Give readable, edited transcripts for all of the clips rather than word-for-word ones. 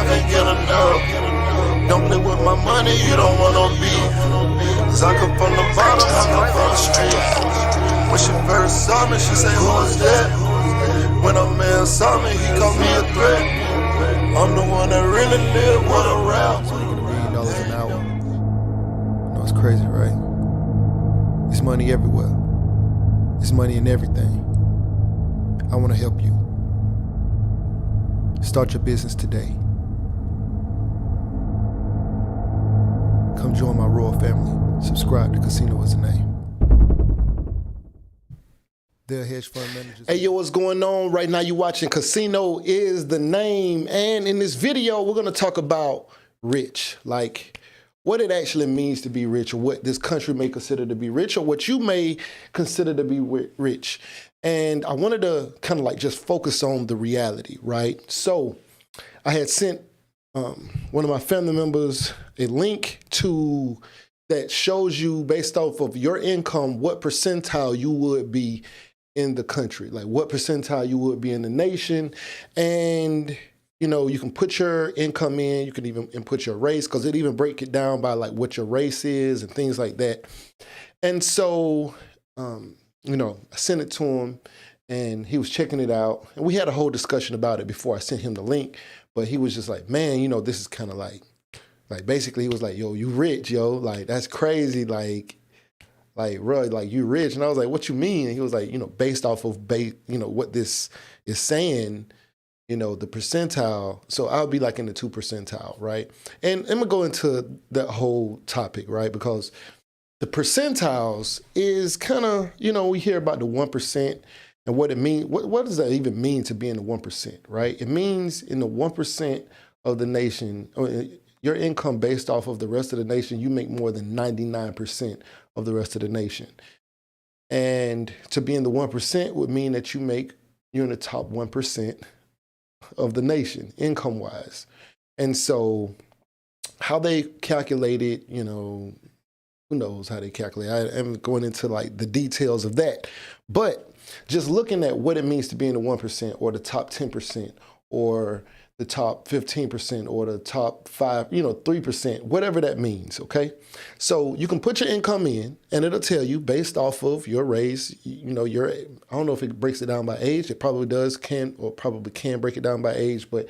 I can't get enough. Don't play with my money, you don't want no beef. Cause I come from the bottom, I come from the street. When she first saw me, she say, who is that? When a man saw me, he called me a threat. I'm the one that really live with a rap. So you get $1 million an hour. I know it's crazy, right? It's money everywhere. It's money in everything. I want to help you. Start your business today. Come join my royal family. Subscribe to Casino is the name. They're hedge fund managers. Hey, yo, what's going on? Right now you're watching Casino is the Name. And in this video, we're going to talk about rich. Like what it actually means to be rich, or what this country may consider to be rich, or what you may consider to be rich. And I wanted to kind of like just focus on the reality, right? So I had sent one of my family members a link to that shows you based off of your income, what percentile you would be in the country, like what percentile you would be in the nation. And you know, you can put your income in, you can even input your race, because it even break it down by like what your race is and things like that. And so, you know, I sent it to him and he was checking it out. And we had a whole discussion about it before I sent him the link. But he was just like, man, you know, this is kind of like basically he was like, yo, you rich, yo. Like, that's crazy. Like, bro, like you rich. And I was like, what you mean? And he was like, you know, based off of, you know, what this is saying, you know, the percentile. So I'll be like in the 2 percentile, right? And I'm gonna go into that whole topic, right? Because the percentiles is kind of, you know, we hear about the 1% and what it means. What does that even mean to be in the 1%, right? It means in the 1% of the nation, or your income based off of the rest of the nation, you make more than 99% of the rest of the nation. And to be in the 1% would mean that you're in the top 1% of the nation, income-wise. And so how they calculate it, you know, who knows how they calculate it. I am going into like the details of that. But just looking at what it means to be in the 1% or the top 10% or the top 15% or the top 5, you know, 3%, whatever that means, okay? So you can put your income in and it'll tell you based off of your race, you know, I don't know if it breaks it down by age. It probably does, probably can break it down by age, but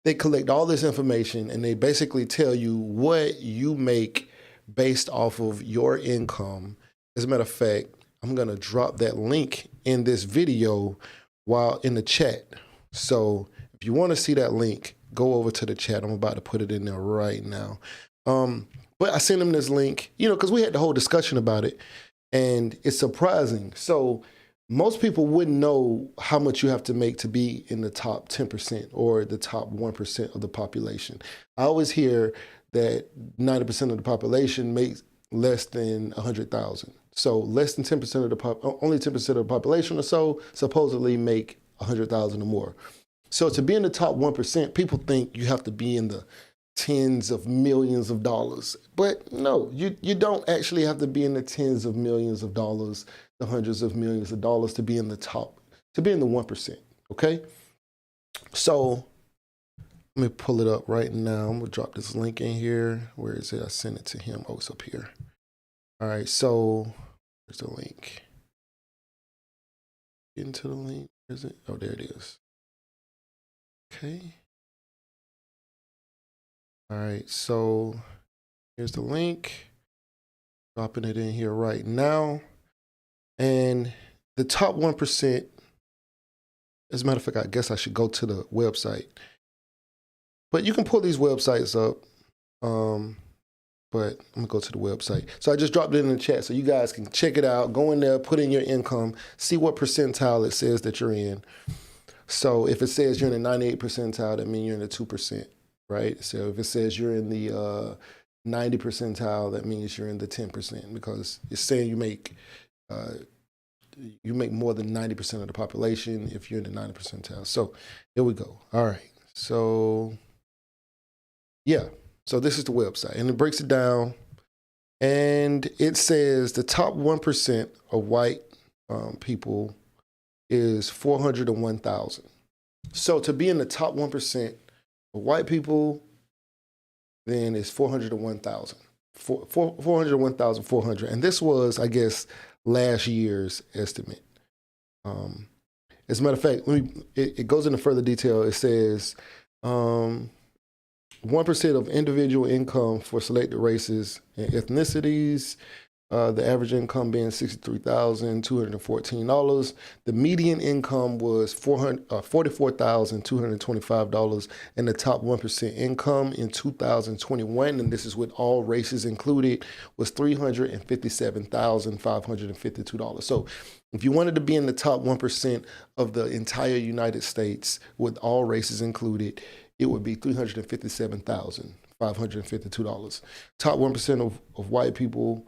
they collect all this information and they basically tell you what you make based off of your income. As a matter of fact, I'm gonna drop that link in this video while in the chat. So if you wanna see that link, go over to the chat. I'm about to put it in there right now. But I sent him this link, you know, because we had the whole discussion about it and it's surprising. So most people wouldn't know how much you have to make to be in the top 10% or the top 1% of the population. I always hear that 90% of the population makes less than 100,000. So less than 10% of the only 10% of the population or so supposedly make 100,000 or more. So to be in the top 1%, people think you have to be in the tens of millions of dollars. But no, you don't actually have to be in the tens of millions of dollars, the hundreds of millions of dollars to be in the top, to be in the 1%, okay? So let me pull it up right now. I'm gonna drop this link in here. Where is it? I sent it to him. Oh, it's up here. All right, so where's the link? Get into the link. Where is it? Oh, there it is. Okay. All right, so here's the link. Dropping it in here right now. And the top 1%, as a matter of fact, I guess I should go to the website. But you can pull these websites up. But I'm gonna go to the website. So I just dropped it in the chat so you guys can check it out. Go in there, put in your income, see what percentile it says that you're in. So if it says you're in the 98 percentile, that means you're in the 2%, right? So if it says you're in the 90 percentile, that means you're in the 10%, because it's saying you make more than 90% of the population if you're in the 90 percentile. So here we go. All right. So yeah. So this is the website, and it breaks it down, and it says the top 1% of white people is 401,000. So to be in the top 1% For white people, then it's 401,000. 401,400. And this was, I guess, last year's estimate. As a matter of fact, it goes into further detail. It says 1% of individual income for selected races and ethnicities, the average income being $63,214. The median income was $44,225, and the top 1% income in 2021, and this is with all races included, was $357,552. So if you wanted to be in the top 1% of the entire United States with all races included, it would be $357,552. Top 1% of white people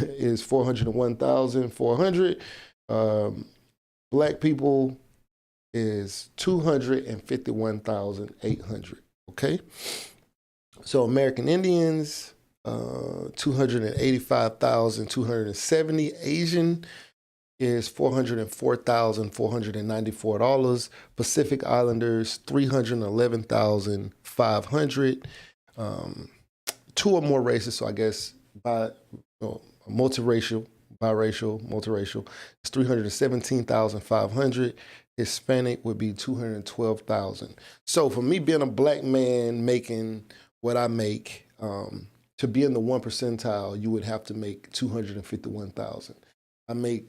is 401,400. Black people is 251,800. Okay. So American Indians, 285,270. Asian is $404,494. Pacific Islanders, 311,500. Two or more races, so I guess multiracial, it's 317,500. Hispanic would be 212,000. So for me being a black man making what I make, to be in the 1 percentile, you would have to make 251,000. I make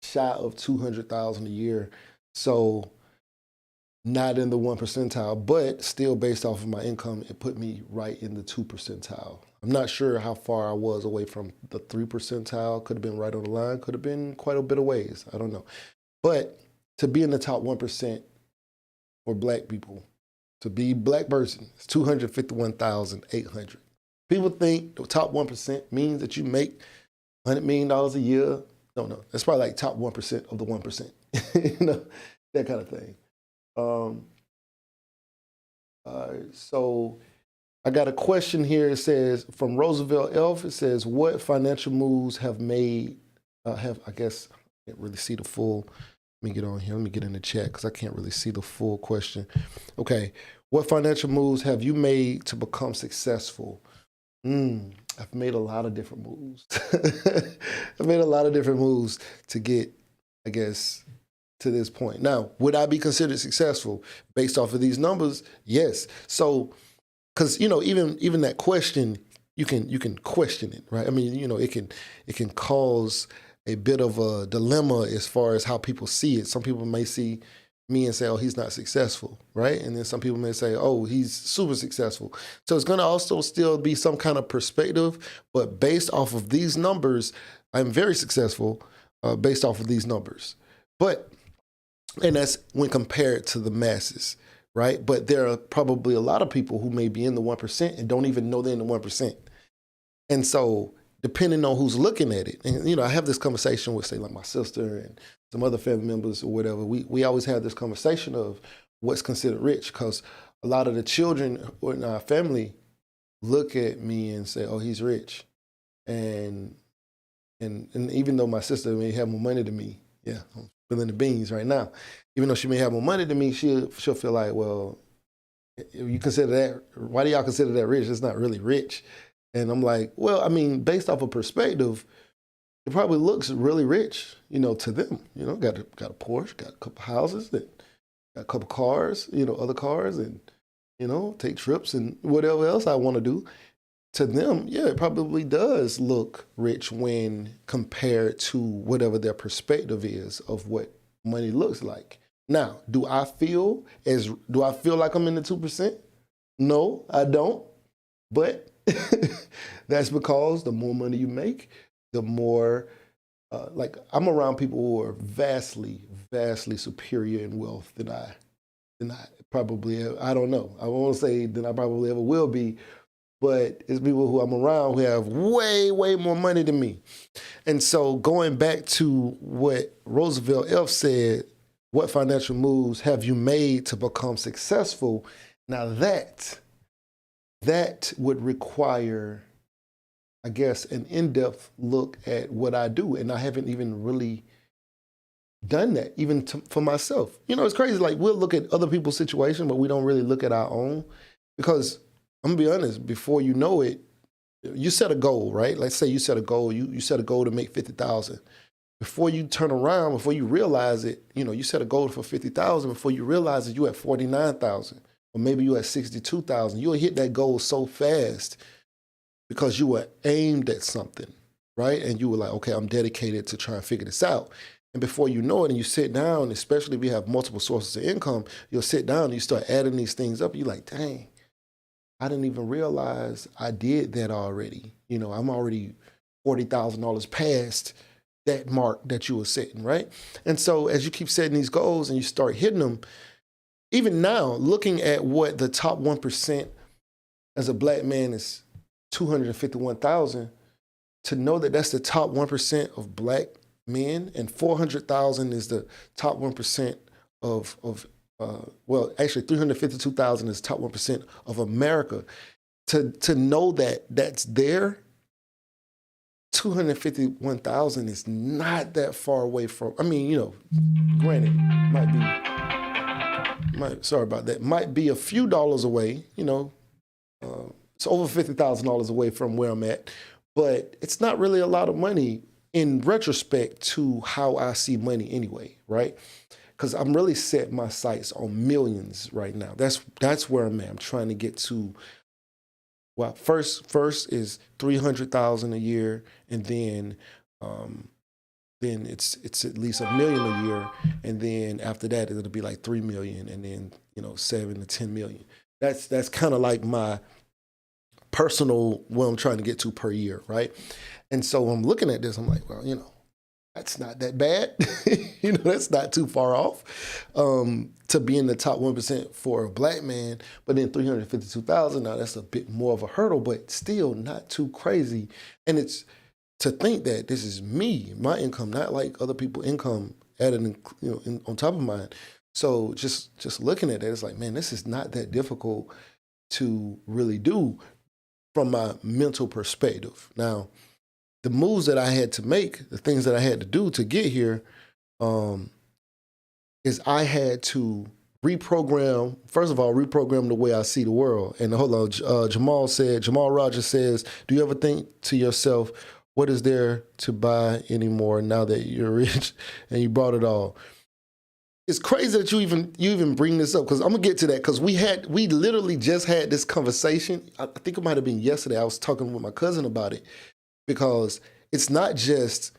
shy of 200,000 a year, so not in the 1 percentile, but still based off of my income, it put me right in the 2 percentile. I'm not sure how far I was away from the 3 percentile. Could have been right on the line, could have been quite a bit of ways. I don't know. But to be in the top 1% for black people, to be black person, it's 251,800. People think the top 1% means that you make $100 million a year. No, that's probably like top 1% of the 1%, you know, that kind of thing. So I got a question here. It says, from Roosevelt Elf, it says, what financial moves have made, I guess, I can't really see the full, let me get on here, let me get in the chat because I can't really see the full question. Okay, what financial moves have you made to become successful? I've made a lot of different moves. I've made a lot of different moves to get, I guess, to this point. Now, would I be considered successful based off of these numbers? Yes. So, because you know, even that question, you can question it, right? I mean, you know, it can cause a bit of a dilemma as far as how people see it. Some people may see me and say, oh, he's not successful, right? And then some people may say, oh, he's super successful. So it's going to also still be some kind of perspective, but based off of these numbers, I'm very successful based off of these numbers. And that's when compared to the masses, right? But there are probably a lot of people who may be in the 1% and don't even know they're in the 1%. And so depending on who's looking at it, and you know, I have this conversation with, say, like my sister and some other family members or whatever. We always have this conversation of what's considered rich, because a lot of the children in our family look at me and say, oh, he's rich. And even though my sister may have more money than me, yeah, I'm spilling the beans right now. Even though she may have more money than me, she'll feel like, well, if you consider that, why do y'all consider that rich? It's not really rich. And I'm like, well, I mean, based off of perspective, it probably looks really rich, you know, to them. You know, got a Porsche, got a couple houses, got a couple cars, you know, other cars, and, you know, take trips and whatever else I want to do. To them, yeah, it probably does look rich when compared to whatever their perspective is of what money looks like. Now, do I feel like I'm in the 2%? No, I don't. But that's because the more money you make, the more, like, I'm around people who are vastly, vastly superior in wealth than I probably, I don't know. I won't say that I probably ever will be, but it's people who I'm around who have way, way more money than me. And so going back to what Roosevelt Elf said, what financial moves have you made to become successful? Now that would require, I guess, an in-depth look at what I do. And I haven't even really done that, even for myself. You know, it's crazy. Like, we'll look at other people's situation, but we don't really look at our own. Because I'm gonna be honest, before you know it, you set a goal, right? Let's say you set a goal, you set a goal to make 50,000. Before you turn around, before you realize it, you set a goal for 50,000. Before you realize it, you at 49,000, or maybe you at 62,000. You'll hit that goal so fast because you were aimed at something, right? And you were like, okay, I'm dedicated to try and figure this out. And before you know it, and you sit down, especially if you have multiple sources of income, you'll sit down and you start adding these things up. You're like, dang, I didn't even realize I did that already. I'm already $40,000 past that mark that you were setting, right? And so as you keep setting these goals and you start hitting them, even now, looking at what the top 1% as a black man is 251,000, to know that that's the top 1% of black men, and 400,000 is the top 1% of actually 352,000 is top 1% of America. To know that that's there, 251,000 is not that far away from, granted, sorry about that, might be a few dollars away, it's over $50,000 away from where I'm at, but it's not really a lot of money in retrospect to how I see money anyway, right? Because I'm really setting my sights on millions right now. That's where I'm at. I'm trying to get to, well, first is 300,000 a year, and then it's at least $1 million a year, and then after that it'll be like 3 million, and then 7 to 10 million. That's kind of like my personal what I'm trying to get to per year, right? And so I'm looking at this, I'm like, well, that's not that bad. That's not too far off to be in the top 1% for a black man. But then 352,000, now that's a bit more of a hurdle, but still not too crazy. And it's to think that this is me, my income, not like other people's income added on top of mine. So just looking at that, it's like, man, this is not that difficult to really do from my mental perspective. Now, the moves that I had to make, the things that I had to do to get here, is I had to reprogram the way I see the world. And hold on, Jamal Rogers says, do you ever think to yourself, what is there to buy anymore now that you're rich and you brought it all? It's crazy that you even bring this up, because I'm gonna get to that, because we literally just had this conversation. I think it might have been yesterday. I was talking with my cousin about it, because it's not just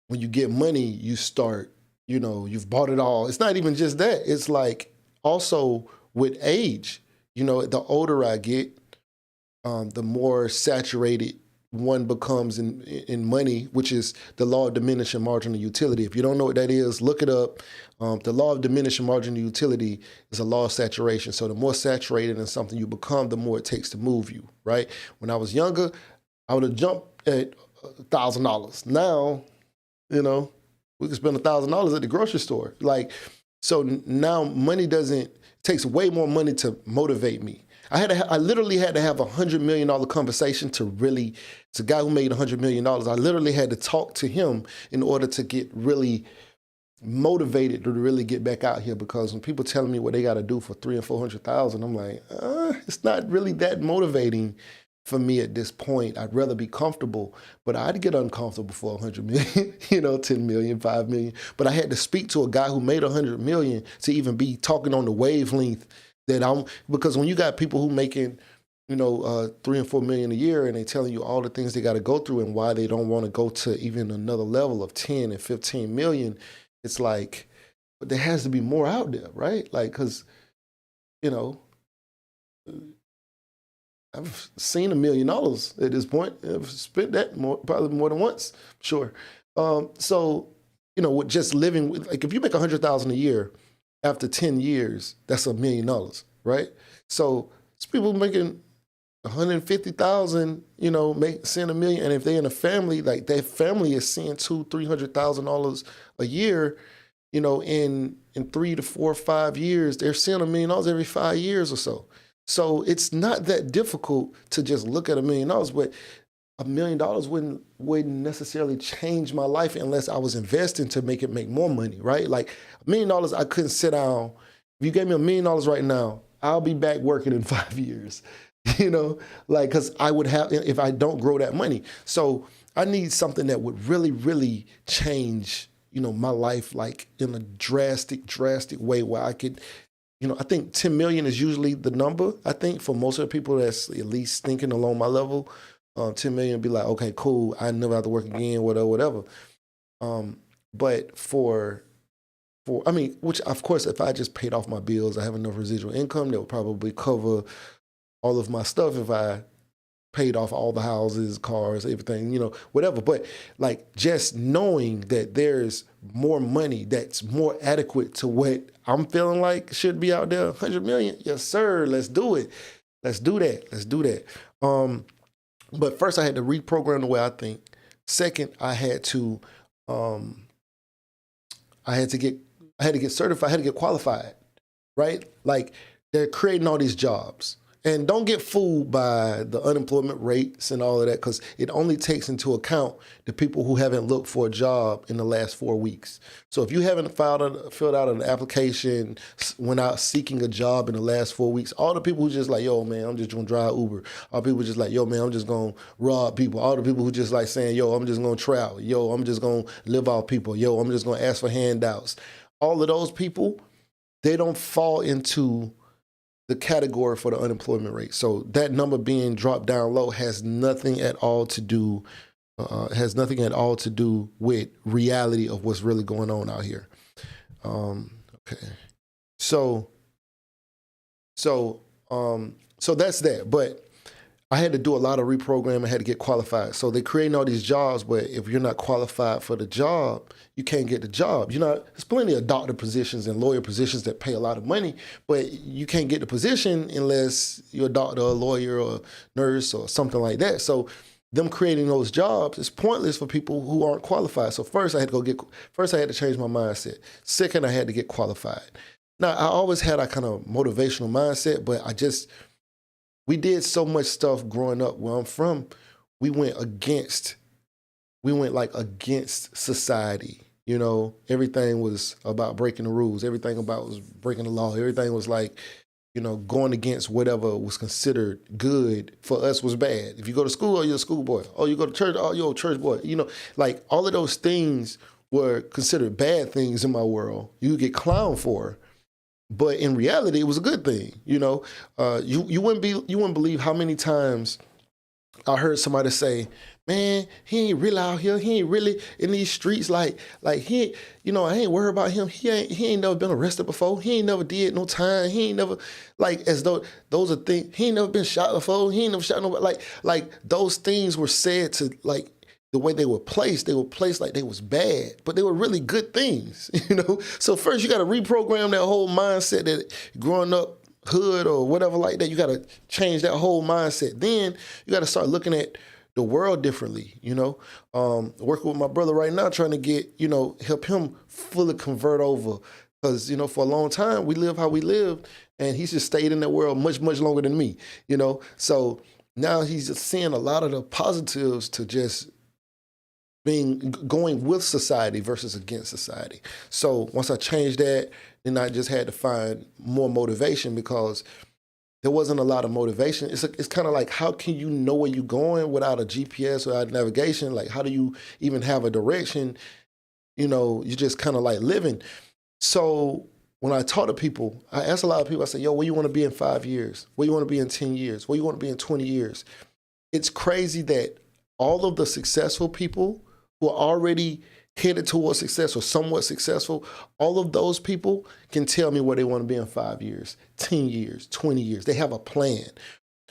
when you get money, you start, you've bought it all. It's not even just that. It's like also with age, the older I get, the more saturated one becomes in money, which is the law of diminishing marginal utility. If you don't know what that is, look it up. The law of diminishing marginal utility is a law of saturation. So the more saturated in something you become, the more it takes to move you, right? When I was younger, I would have jumped at $1,000. Now, we can spend $1,000 at the grocery store. So now money takes way more money to motivate me. I literally had to have $100 million conversation to really, it's a guy who made $100 million. I literally had to talk to him in order to get really motivated to really get back out here, because when people telling me what they got to do for 300,000 and 400,000, I'm like, it's not really that motivating for me at this point. I'd rather be comfortable, but I'd get uncomfortable for 100 million, 10 million, 5 million. But I had to speak to a guy who made 100 million to even be talking on the wavelength because when you got people who making, 3 and 4 million a year, and they telling you all the things they got to go through and why they don't want to go to even another level of 10 and 15 million, it's like, but there has to be more out there, right? Like, because, I've seen $1 million at this point. I've spent that probably more than once, sure. So, with just living, like if you make 100,000 a year, after 10 years, that's $1 million, right? So it's people making 150,000, seeing $1 million, and if they're in a family, like their family is seeing $200,000-$300,000 a year, in 3 to 4 or 5 years, they're seeing $1 million every 5 years or so. So it's not that difficult to just look at $1 million, but $1 million wouldn't necessarily change my life unless I was investing to make more money, right? Like $1 million, I couldn't sit down. If you gave me $1 million right now, I'll be back working in 5 years, you know, like, cause I would have, if I don't grow that money. So I need something that would really, really change, you know, my life, like in a drastic way where I could, you know, I think 10 million is usually the number. I think for most of the people that's at least thinking along my level, 10 million would be like, okay, cool. I never have to work again, whatever. But I mean, which of course, if I just paid off my bills, I have enough residual income that would probably cover all of my stuff if I paid off all the houses, cars, everything, you know, whatever. But like just knowing that there's more money that's more adequate to what I'm feeling like should be out there, 100 million, yes sir, let's do it. Let's do that. But first I had to reprogram the way I think. Second, I had to get certified, I had to get qualified, right? Like they're creating all these jobs. And don't get fooled by the unemployment rates and all of that, because it only takes into account the people who haven't looked for a job in the last 4 weeks. So if you haven't filled out an application, went out seeking a job in the last 4 weeks, all the people who just like, yo, man, I'm just gonna drive Uber. All the people just like, yo, man, I'm just gonna rob people. All the people who just like saying, yo, I'm just gonna travel. Yo, I'm just gonna live off people. Yo, I'm just gonna ask for handouts. All of those people, they don't fall into the category for the unemployment rate. So that number being dropped down low has nothing at all to do with reality of what's really going on out here. Okay. So that's that. But I had to do a lot of reprogramming, I had to get qualified. So they're creating all these jobs, but if you're not qualified for the job, you can't get the job. You know, there's plenty of doctor positions and lawyer positions that pay a lot of money, but you can't get the position unless you're a doctor, or a lawyer, or a nurse, or something like that. So them creating those jobs is pointless for people who aren't qualified. So first I had to change my mindset. Second, I had to get qualified. Now, I always had a kind of motivational mindset, but we did so much stuff growing up where I'm from. We went against society. You know, everything was about breaking the rules. Everything about was breaking the law. Everything was like, you know, going against whatever was considered good for us was bad. If you go to school, oh, you're a schoolboy. Oh, you go to church, oh, you're a church boy. You know, like all of those things were considered bad things in my world. You get clowned for. But in reality, it was a good thing. You know, you wouldn't believe how many times I heard somebody say, man, he ain't really out here. He ain't really in these streets. Like he, you know, I ain't worried about him. He ain't never been arrested before. He ain't never did no time. He ain't never, like, as though those are things. He ain't never been shot before. He ain't never shot nobody. Like those things were said to, like, the way they were placed like they was bad, but they were really good things, you know? So first you got to reprogram that whole mindset that growing up hood or whatever like that, you got to change that whole mindset. Then you got to start looking at the world differently, you know? Working with my brother right now, trying to get, you know, help him fully convert over. Because, you know, for a long time, we lived how we lived, and he's just stayed in that world much, much longer than me, you know? So now he's just seeing a lot of the positives to just going with society versus against society. So once I changed that, then I just had to find more motivation, because there wasn't a lot of motivation. It's kind of like, how can you know where you're going without a GPS, without navigation? Like, how do you even have a direction? You know, you're just kind of like living. So when I talk to people, I ask a lot of people, I say, yo, where you want to be in 5 years? Where you want to be in 10 years? Where you want to be in 20 years? It's crazy that all of the successful people who are already headed towards success or somewhat successful, all of those people can tell me where they want to be in 5 years, 10 years, 20 years. They have a plan.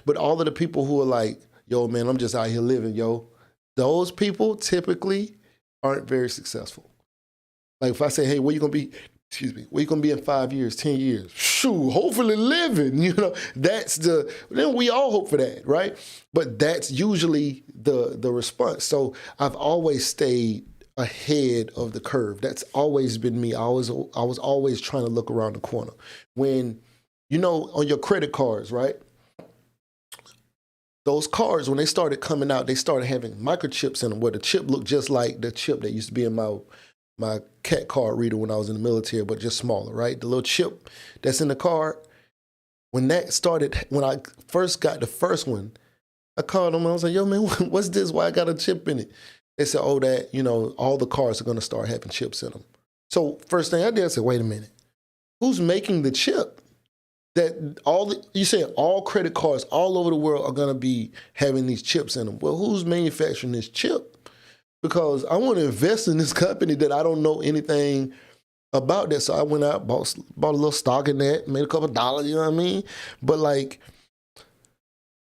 But all of the people who are like, yo, man, I'm just out here living, yo, those people typically aren't very successful. Like if I say, hey, where you going to be? Where you going to be in 5 years, 10 years? Shoot, hopefully living, you know, then we all hope for that, right? But that's usually the response. So I've always stayed ahead of the curve. That's always been me. I was always trying to look around the corner. When, you know, on your credit cards, right? Those cards, when they started coming out, they started having microchips in them where the chip looked just like the chip that used to be in my cat card reader when I was in the military, but just smaller, right? The little chip that's in the card. when that started, when I first got the first one, I called them. I was like, yo, man, what's this? Why I got a chip in it? They said, oh, that, all the cars are going to start having chips in them. So first thing I did, I said, wait a minute. Who's making the chip? You say all credit cards all over the world are going to be having these chips in them. Well, who's manufacturing this chip? Because I want to invest in this company that I don't know anything about that. So I went out, bought a little stock in that, made a couple of dollars, you know what I mean? But like,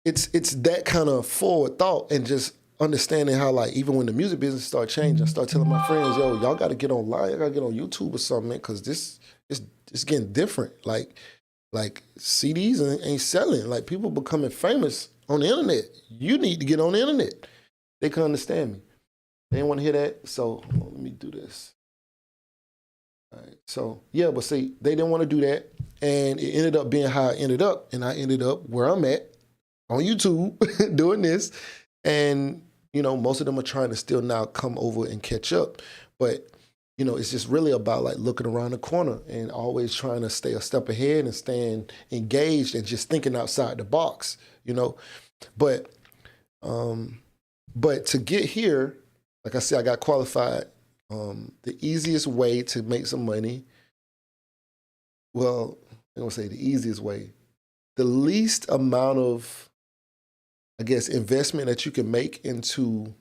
it's that kind of forward thought and just understanding how, like, even when the music business started changing, I started telling my friends, yo, y'all got to get online, y'all got to get on YouTube or something, man, because this it's getting different. Like CDs ain't selling. Like, people becoming famous on the internet. You need to get on the internet. They can understand me. They didn't want to hear that, so let me do this. All right, so yeah, but see, they didn't want to do that, and it ended up being how it ended up, and I ended up where I'm at on YouTube doing this, and most of them are trying to still now come over and catch up, but it's just really about like looking around the corner and always trying to stay a step ahead and staying engaged and just thinking outside the box, But to get here, like I said, I got qualified. The easiest way to make some money, well, I'm gonna say the easiest way, the least amount of, I guess, investment that you can make into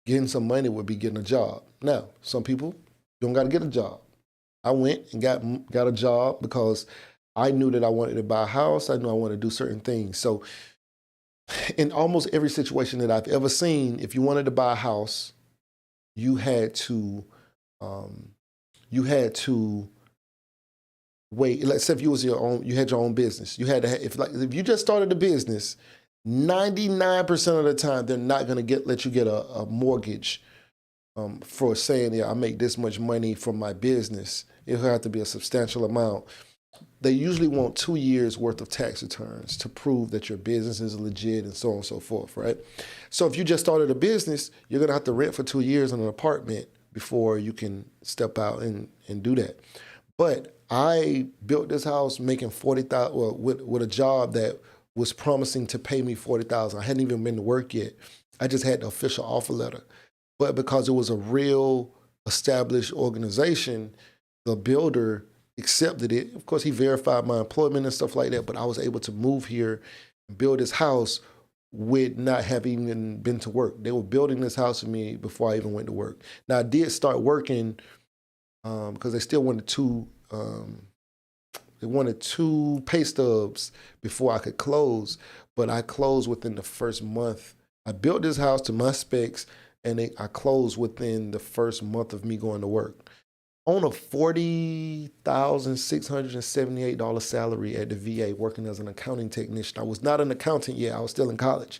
getting some money would be getting a job. Now, some people, you don't got to get a job. I went and got a job because I knew that I wanted to buy a house. I knew I wanted to do certain things. So in almost every situation that I've ever seen, if you wanted to buy a house, you had to wait. Let's say if you had your own business. You had to if you just started a business, 99% of the time they're not going to let you get a mortgage for saying, yeah, I make this much money from my business. It'll have to be a substantial amount. They usually want 2 years worth of tax returns to prove that your business is legit and so on and so forth, right? So if you just started a business, you're gonna have to rent for 2 years in an apartment before you can step out and do that. But I built this house making $40,000, well, with a job that was promising to pay me $40,000. I hadn't even been to work yet. I just had the official offer letter. But because it was a real established organization, the builder accepted it. Of course, he verified my employment and stuff like that, but I was able to move here and build this house with not having even been to work. They were building this house for me before I even went to work. Now, I did start working because they still wanted two pay stubs before I could close, but I closed within the first month. I built this house to my specs, and I closed within the first month of me going to work. On a $40,678 salary at the VA working as an accounting technician. I was not an accountant yet, I was still in college,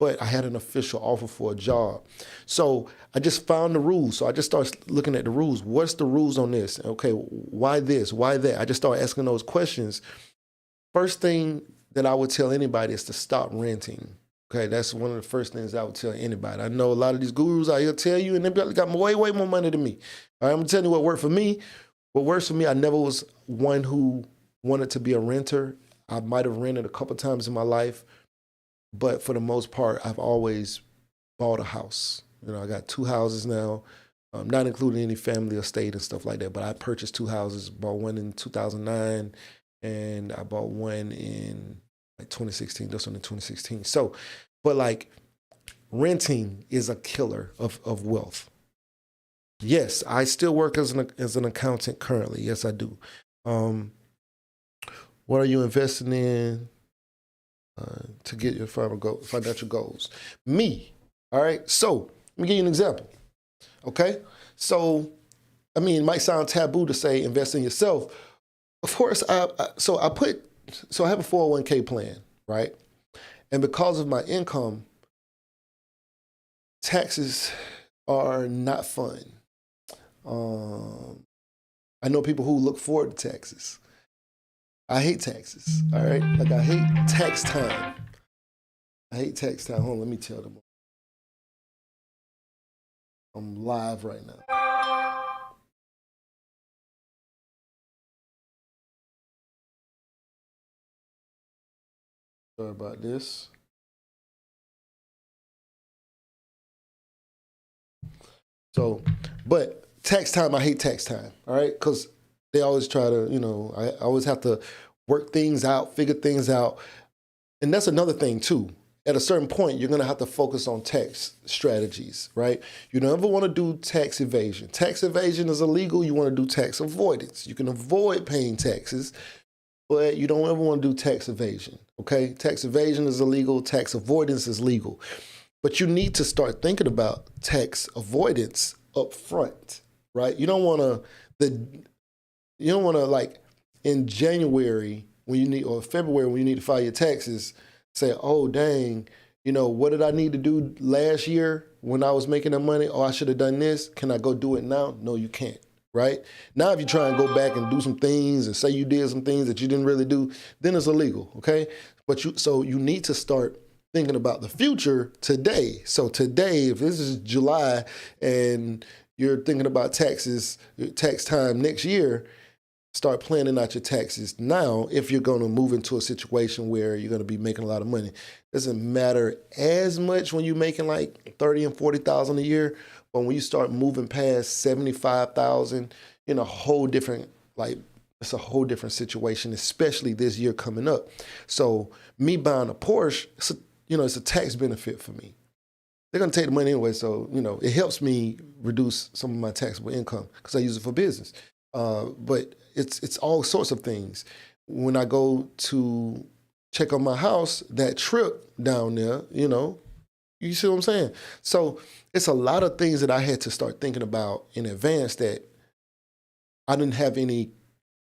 but I had an official offer for a job. So I just found the rules. So I just started looking at the rules. What's the rules on this? Okay, why this, why that? I just started asking those questions. First thing that I would tell anybody is to stop renting. Okay, that's one of the first things I would tell anybody. I know a lot of these gurus out here tell you, and they got way more money than me. All right, I'm gonna tell you what worked for me. What works for me, I never was one who wanted to be a renter. I might have rented a couple times in my life, but for the most part, I've always bought a house. I got 2 houses now, not including any family estate and stuff like that, but I purchased 2 houses, bought one in 2009, and I bought one in 2016, this one in 2016. So, but like, renting is a killer of wealth. Yes, I still work as an accountant currently. Yes, I do. What are you investing in to get your financial goals? Me, all right? So, let me give you an example, okay? So, I mean, it might sound taboo to say invest in yourself. Of course, I have a 401k plan, right? And because of my income, taxes are not fun. I know people who look forward to taxes. I hate taxes, all right? Like, I hate tax time. Hold on, let me tell them. I'm live right now. Sorry about this. So, but tax time, I hate tax time, all right? Because they always try to, I always have to work things out, figure things out. And that's another thing too. At a certain point, you're gonna have to focus on tax strategies, right? You don't ever wanna do tax evasion. Tax evasion is illegal, you wanna do tax avoidance. You can avoid paying taxes, but you don't ever wanna do tax evasion, okay? Tax evasion is illegal, tax avoidance is legal. But you need to start thinking about tax avoidance up front, right? You don't wanna like in January when you need, or February when you need to file your taxes, say, oh, dang, what did I need to do last year when I was making that money? Oh, I should have done this. Can I go do it now? No, you can't, right? Now, if you try and go back and do some things and say you did some things that you didn't really do, then it's illegal, okay? So you need to start thinking about the future today. So today, if this is July and you're thinking about taxes, tax time next year, start planning out your taxes now if you're going to move into a situation where you're going to be making a lot of money. It doesn't matter as much when you're making like 30 and 40,000 a year, but when you start moving past 75,000, it's a whole different situation, especially this year coming up. So me buying a Porsche, it's a tax benefit for me. They're going to take the money anyway, so it helps me reduce some of my taxable income because I use it for business. But it's all sorts of things. When I go to check on my house, that trip down there, you see what I'm saying? So it's a lot of things that I had to start thinking about in advance that I didn't have any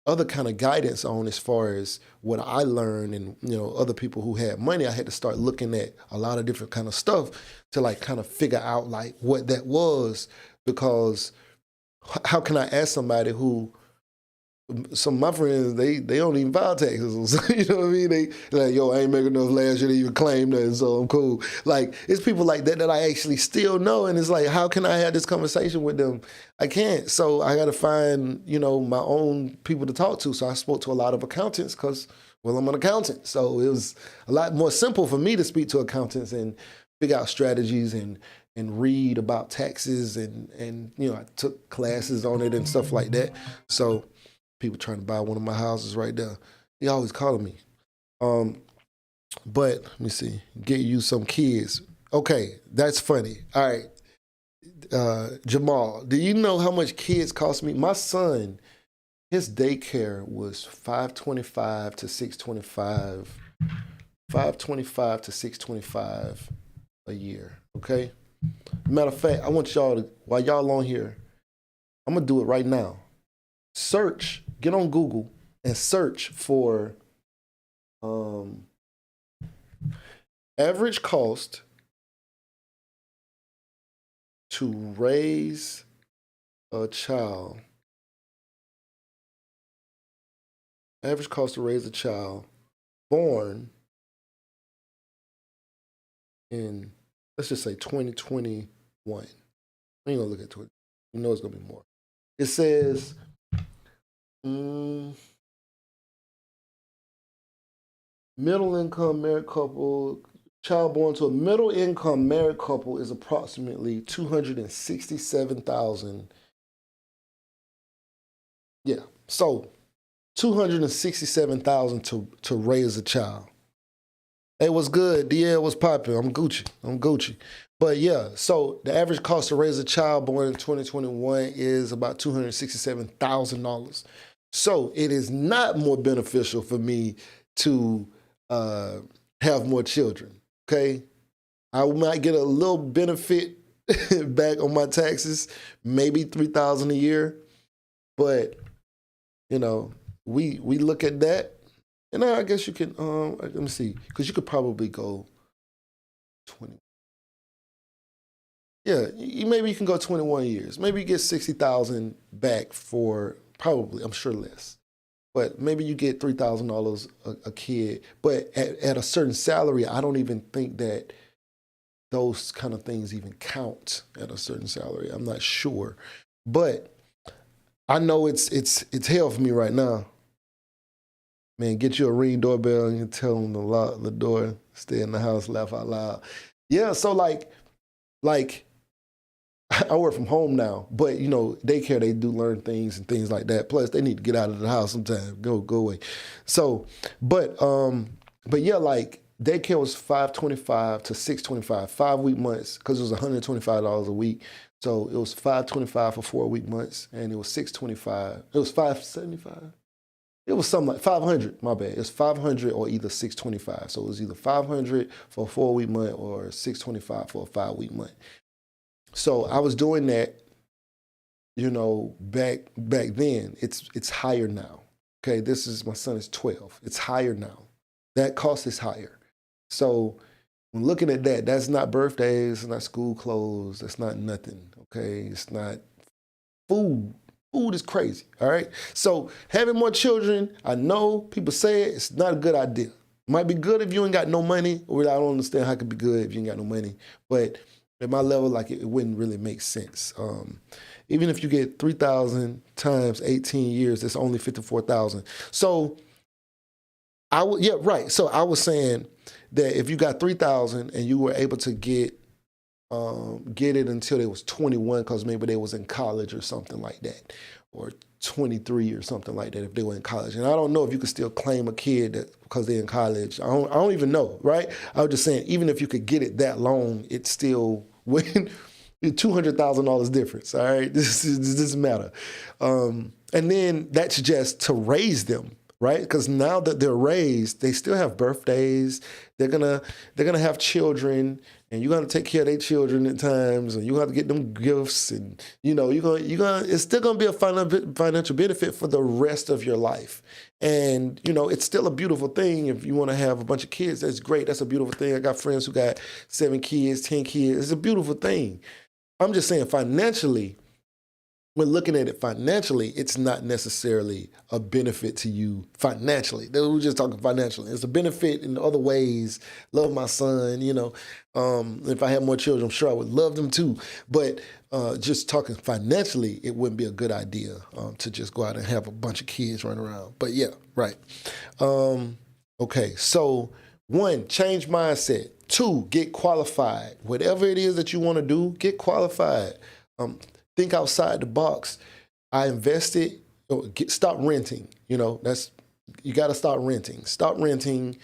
other kind of guidance on as far as what I learned and, other people who had money. I had to start looking at a lot of different kind of stuff to like kind of figure out like what that was, because how can I ask somebody who, some of my friends, they don't even file taxes. You know what I mean? They like, yo, I ain't making enough last year to even claim nothing, so I'm cool. Like, it's people like that I actually still know, and it's like, how can I have this conversation with them? I can't. So I got to find, my own people to talk to. So I spoke to a lot of accountants because, well, I'm an accountant. So it was a lot more simple for me to speak to accountants and figure out strategies and read about taxes and I took classes on it and stuff like that. So people trying to buy one of my houses right there. They always calling me. But let me see, get you some kids. Okay, that's funny. All right, Jamal, do you know how much kids cost me? My son, his daycare was $525 to $625, $525 to $625 a year. Okay. Matter of fact, I want y'all to, while y'all on here, I'm gonna do it right now. Search, get on Google and search for average cost to raise a child. Average cost to raise a child born in, let's just say 2021. I ain't gonna look at it. You know it's gonna be more. It says, middle income married couple, child born to a middle income married couple is approximately $267,000. Yeah, so $267,000 to raise a child. Hey, what's good? DL was popping. I'm Gucci. But yeah, so the average cost to raise a child born in 2021 is about $267,000. So it is not more beneficial for me to have more children, okay? I might get a little benefit back on my taxes, maybe $3,000 a year, but we look at that, and I guess you can, let me see, because you could probably go 20. Yeah, maybe you can go 21 years. Maybe you get 60,000 back for probably, I'm sure less. But maybe you get $3,000 a kid. But at a certain salary, I don't even think that those kind of things even count at a certain salary. I'm not sure. But I know it's hell for me right now. Man, get you a Ring doorbell and you tell them to lock the door, stay in the house, laugh out loud. Yeah, so like I work from home now, but you know, daycare, they do learn things and things like that. Plus, they need to get out of the house sometime. Go away. So, but yeah, like daycare was $525 to $625, 5-week months, because it was $125 a week. So it was $525 for 4-week months, and it was $625. It was $575. It was something like $500. My bad. It's $500 or either $625. So it was either $500 for a 4-week month or $625 for a 5-week month. So I was doing that, you know, back then. It's higher now. Okay, my son is 12. It's higher now. That cost is higher. So when looking at that, that's not birthdays, it's not school clothes, that's not nothing. Okay, it's not food. Food is crazy. All right. So having more children, I know people say it's not a good idea. It might be good if you ain't got no money, or I don't understand how it could be good if you ain't got no money. But at my level, like it wouldn't really make sense. Even if you get 3,000 times 18 years, it's only 54,000. So yeah, right. So I was saying that if you got 3,000 and you were able to get it until they was 21, because maybe they was in college or something like that, or 23 or something like that if they were in college. And I don't know if you could still claim a kid because they're in college. I don't even know, right? I was just saying, even if you could get it that long, it's still when $200,000 difference. All right, this doesn't matter. And then that's just to raise them, right? Because now that they're raised, they still have birthdays. They're gonna have children, and you're gonna take care of their children at times, and you have to get them gifts, and you know it's still gonna be a financial benefit for the rest of your life. And you know, it's still a beautiful thing if you want to have a bunch of kids. That's great. That's a beautiful thing. I got friends who got 7 kids, 10 kids. It's a beautiful thing. I'm just saying, financially, when looking at it financially, it's not necessarily a benefit to you financially. We're just talking financially. It's a benefit in other ways. Love my son, you know. If I had more children, I'm sure I would love them too. But just talking financially, it wouldn't be a good idea to just go out and have a bunch of kids running around. But yeah, right. Okay, so 1, change mindset. 2, get qualified. Whatever it is that you want to do, get qualified. Think outside the box. I invested, stop renting. You know, you got to start renting. Stop renting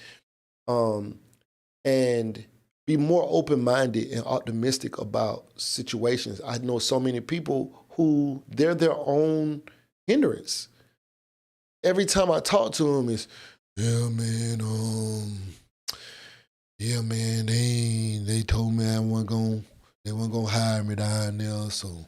and be more open-minded and optimistic about situations. I know so many people who they're their own hindrance. Every time I talk to them, it's, yeah, man, they told me they weren't gonna hire me down there, so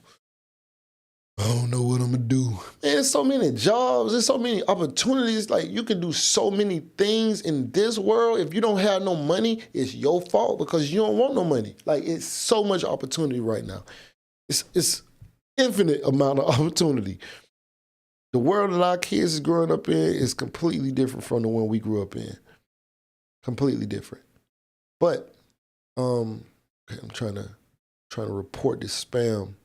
I don't know what I'm gonna do. Man, there's so many jobs, there's so many opportunities. Like, you can do so many things in this world. If you don't have no money, it's your fault because you don't want no money. Like, it's so much opportunity right now. It's infinite amount of opportunity. The world that our kids is growing up in is completely different from the one we grew up in. Completely different. But I'm trying to report this spam.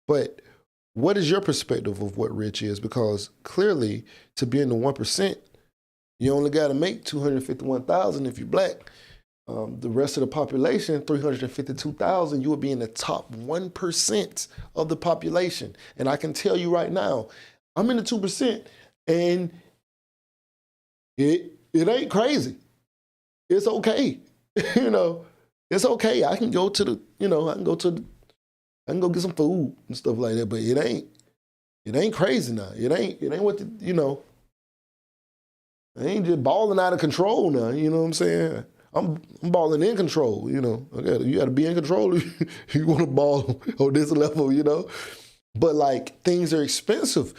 But what is your perspective of what rich is? Because clearly, to be in the 1%, you only got to make $251,000 if you're black. The rest of the population, 352,000, you will be in the top 1% of the population. And I can tell you right now, I'm in the 2%, and it ain't crazy. It's okay. You know, it's okay. I can go to I can go get some food and stuff like that, but it ain't crazy now. It ain't what it ain't just balling out of control now. You know what I'm saying? I'm balling in control. You know, you got to be in control if you want to ball on this level. You know, but like, things are expensive.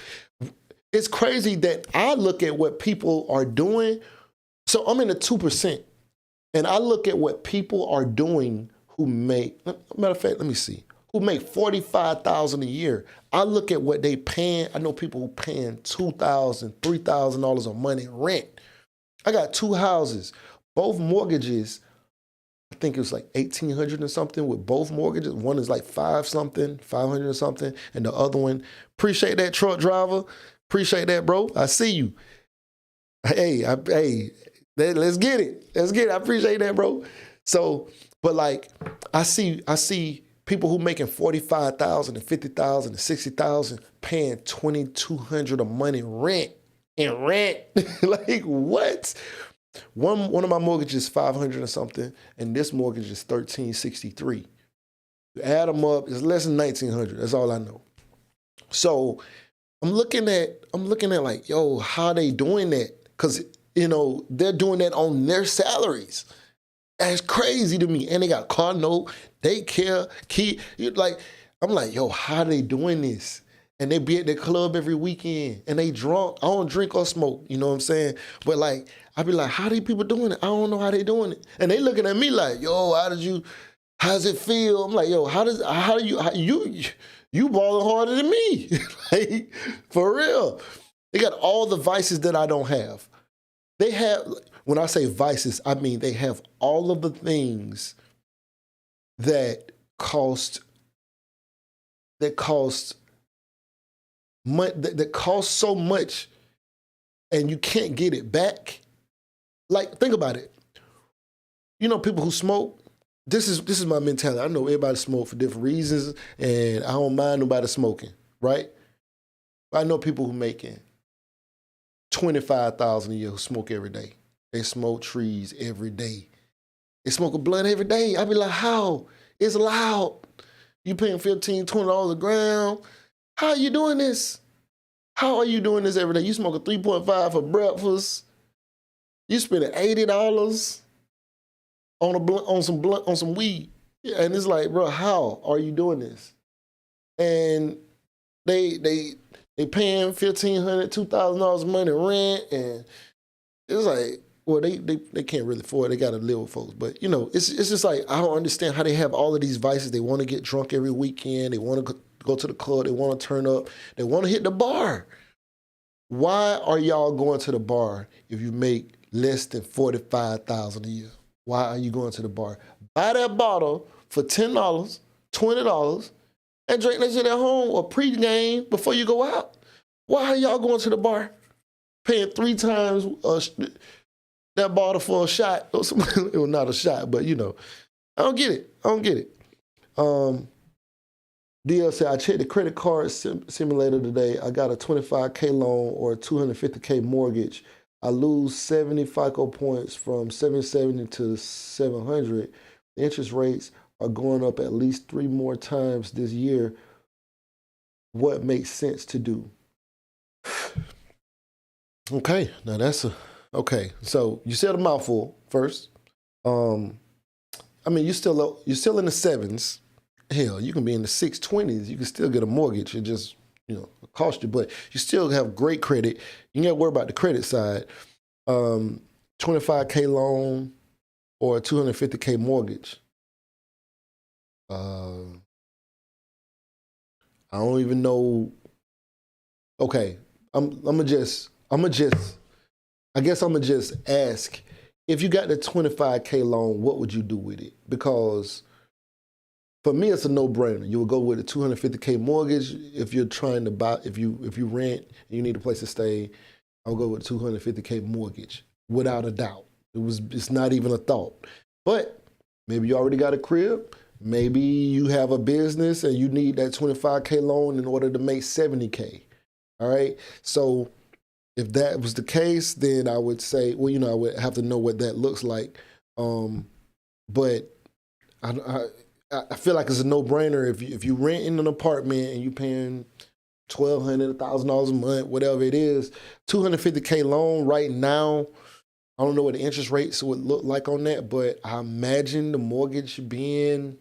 It's crazy that I look at what people are doing. So I'm in the 2%, and I look at what people are doing who make. Matter of fact, let me see. Who make $45,000 a year. I look at what they paying. I know people who paying $2,000, $3,000 a month in rent. I got 2 houses, both mortgages. I think it was like $1,800 or something with both mortgages. One is like $500 or something, and the other one, appreciate that truck driver. Appreciate that, bro. I see you. Hey, let's get it. Let's get it. I appreciate that, bro. So, but like, I see people who making 45,000 and 50,000 and 60,000 paying 2,200 a month in rent. Like what? One of my mortgages is 500 or something, and this mortgage is 1,363. You add them up, it's less than 1,900. That's all I know. So I'm looking at like, yo, how they doing that? Because, they're doing that on their salaries. That's crazy to me. And they got car note, daycare, key. I'm like, yo, how they doing this? And they be at the club every weekend and they drunk. I don't drink or smoke, you know what I'm saying? But like, I be like, how these people doing it? I don't know how they doing it. And they looking at me like, yo, how's it feel? I'm like, yo, you balling harder than me. Like, for real. They got all the vices that I don't have. They have, when I say vices, I mean they have all of the things that cost so much and you can't get it back. Like, think about it. People who smoke, this is my mentality. I know everybody smoke for different reasons and I don't mind nobody smoking, right? I know people who making 25,000 a year who smoke every day. They smoke trees every day. They smoke a blunt every day. I be like, how? It's loud. You paying $15, $20 a gram. How are you doing this? How are you doing this every day? You smoke a 3.5 for breakfast. You spending $80 on a blunt, on some weed. Yeah, and it's like, bro, how are you doing this? And they paying $1,500, $2,000 a month in rent, and it's like, well, they can't really afford it. They got to live with folks. But, it's just like, I don't understand how they have all of these vices. They want to get drunk every weekend. They want to go to the club. They want to turn up. They want to hit the bar. Why are y'all going to the bar if you make less than $45,000 a year? Why are you going to the bar? Buy that bottle for $10, $20, and drink that shit at home or pre-game before you go out. Why are y'all going to the bar paying 3 times that bottle for a shot? It was not a shot, but I don't get it. DL said, I checked the credit card simulator today. I got a 25K loan or a 250K mortgage. I lose 70 FICO points from 770 to 700. The interest rates are going up at least 3 more times this year. What makes sense to do? Okay, now okay. So you said a mouthful first. You're still in the 7s. Hell, you can be in the 620s. You can still get a mortgage. It just, cost you, but you still have great credit. You ain't got to worry about the credit side. 25K loan or a 250K mortgage. I don't even know. Okay, I guess I'm gonna just ask, if you got the 25K loan, what would you do with it? Because for me, it's a no-brainer. You would go with a 250K mortgage if you're trying to buy. If you rent and you need a place to stay, I'll go with a 250K mortgage without a doubt. It's not even a thought. But maybe you already got a crib. Maybe you have a business and you need that 25K loan in order to make 70K. All right. So if that was the case, then I would say, well, I would have to know what that looks like. But I feel like it's a no-brainer if you rent in an apartment and you paying $1,200, $1,000 a month, whatever it is, 250K loan right now. I don't know what the interest rates would look like on that, but I imagine the mortgage being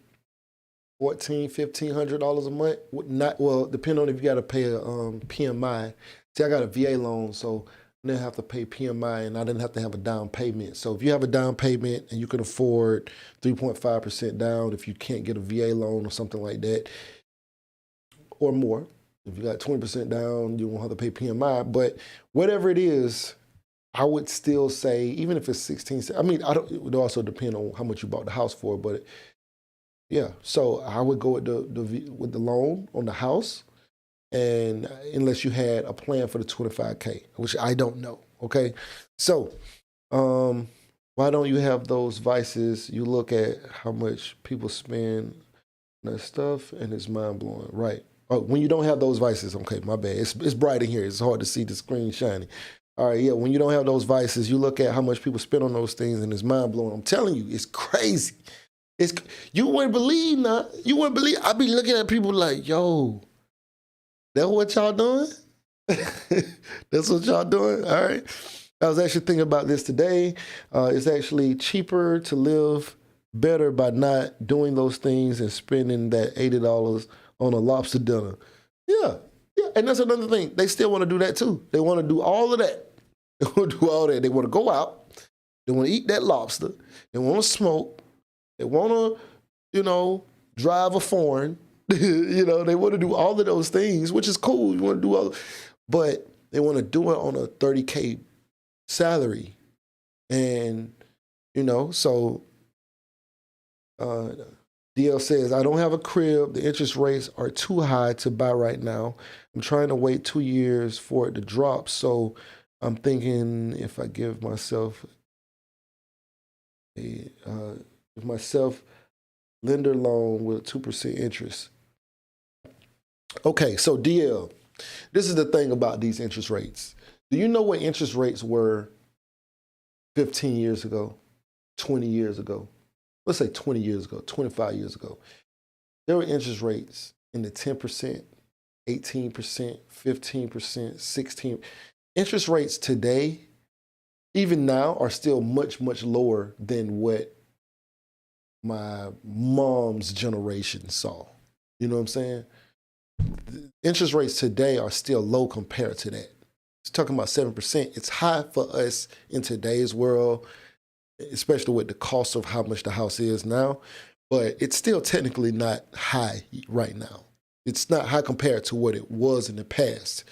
$1,400, $1,500 a month. Depending on if you got to pay a PMI. See, I got a VA loan, so I didn't have to pay PMI and I didn't have to have a down payment. So if you have a down payment and you can afford 3.5% down, if you can't get a VA loan or something like that, or more, if you got 20% down, you won't have to pay PMI. But whatever it is, I would still say, even if it's 16, it would also depend on how much you bought the house for, but yeah. So I would go with the loan on the house. and unless you had a plan for the 25K, which I don't know. Okay, so why don't you have those vices? You look at how much people spend on that stuff, and it's mind blowing, right? Oh, when you don't have those vices, okay, my bad. It's bright in here. It's hard to see the screen shining. All right, yeah. When you don't have those vices, you look at how much people spend on those things, and it's mind blowing. I'm telling you, it's crazy. You wouldn't believe, nah. You wouldn't believe. I be looking at people like, yo, that's what y'all doing? That's what y'all doing? All right. I was actually thinking about this today. It's actually cheaper to live better by not doing those things and spending that $80 on a lobster dinner. Yeah. And that's another thing. They still want to do that too. They want to do all of that. They want to do all that. They want to go out. They want to eat that lobster. They want to smoke. They want to, drive a foreign. They want to do all of those things, which is cool. You want to do all, but they want to do it on a 30K salary. And, so DL says, I don't have a crib. The interest rates are too high to buy right now. I'm trying to wait 2 years for it to drop. So I'm thinking if I give myself lender loan with 2% interest. Okay, so DL, this is the thing about these interest rates. Do you know what interest rates were 15 years ago, 20 years ago? Let's say 20 years ago, 25 years ago. There were interest rates in the 10%, 18%, 15%, 16%. Interest rates today, even now, are still much, much lower than what my mom's generation saw. You know what I'm saying? Interest rates today are still low compared to that. It's talking about 7%. It's high for us in today's world, especially with the cost of how much the house is now, but it's still technically not high right now. It's not high compared to what it was in the past.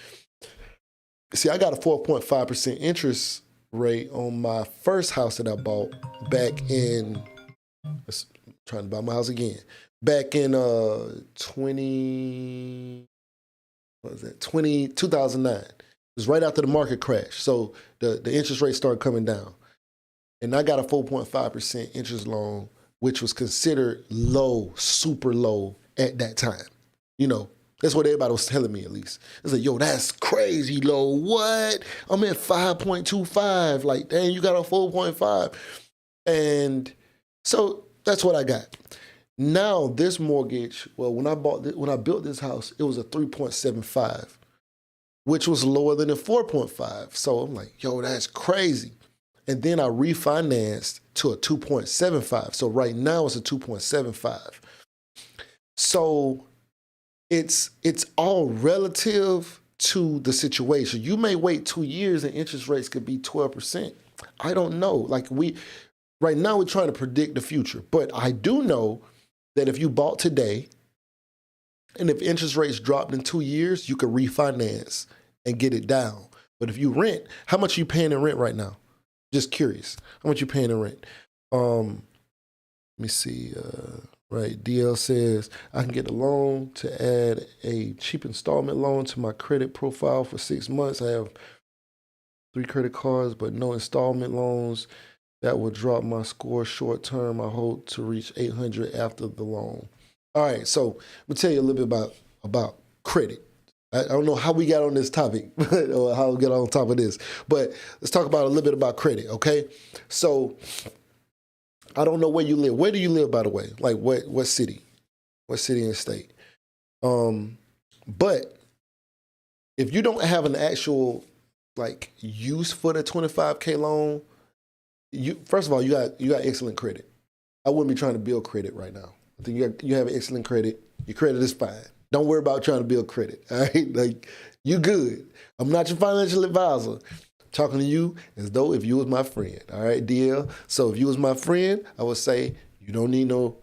See, I got a 4.5% interest rate on my first house that I bought back in, trying to buy my house again, back in 2009. It was right after the market crash. So the interest rate started coming down. And I got a 4.5% interest loan, which was considered low, super low at that time. That's what everybody was telling me, at least. It's like, yo, that's crazy low. What? I'm at 5.25. Like, dang, you got a 4.5. And so that's what I got. Now this mortgage, well, when I built this house, it was a 3.75, which was lower than a 4.5. So I'm like, yo, that's crazy. And then I refinanced to a 2.75. So right now it's a 2.75. So it's all relative to the situation. You may wait 2 years and interest rates could be 12%. I don't know. Right now we're trying to predict the future. But I do know that if you bought today and if interest rates dropped in 2 years, you could refinance and get it down. But if you rent, how much are you paying in rent right now? Just curious. How much you paying in rent? Let me see. Right, DL says, I can get a loan to add a cheap installment loan to my credit profile for 6 months. I have 3 credit cards, but no installment loans. That will drop my score short term. I hope to reach 800 after the loan. All right, so I'm gonna tell you a little bit about credit. I don't know how we got on this topic or how we got on top of this, but let's talk about a little bit about credit, okay? So I don't know where you live. Where do you live, by the way? Like what city? What city and state? But if you don't have an actual use for the 25K loan, first of all, you got excellent credit. I wouldn't be trying to build credit right now. I think you have excellent credit. Your credit is fine. Don't worry about trying to build credit. All right, you good. I'm not your financial advisor. Talking to you as though if you was my friend. All right, DL. So if you was my friend, I would say you don't need to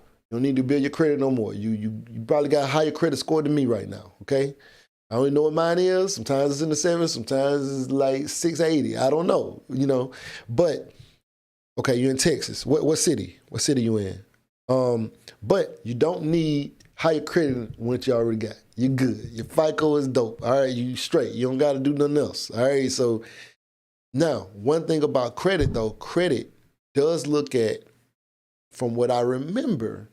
build your credit no more. You probably got a higher credit score than me right now. Okay. I don't even know what mine is. Sometimes it's in the 7s. Sometimes it's like 680. I don't know. But okay, you're in Texas. What city? What city you in? But you don't need higher credit than what you already got. You're good. Your FICO is dope. All right, you straight. You don't got to do nothing else. All right, so now one thing about credit though, credit does look at, from what I remember,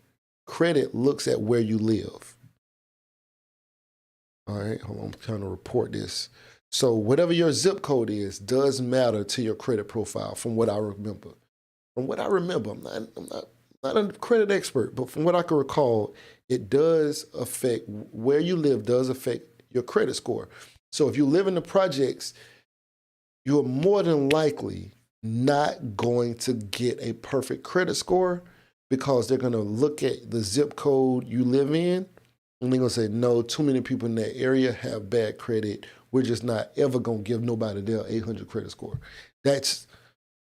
credit looks at where you live. All right, hold on, I'm trying to report this. So whatever your zip code is does matter to your credit profile, from what I remember. From what I remember, I'm not a credit expert, but from what I can recall, it does affect, where you live does affect your credit score. So if you live in the projects, you're more than likely not going to get a perfect credit score, because they're going to look at the zip code you live in and they're going to say, no, too many people in that area have bad credit. We're just not ever going to give nobody their 800 credit score. That's,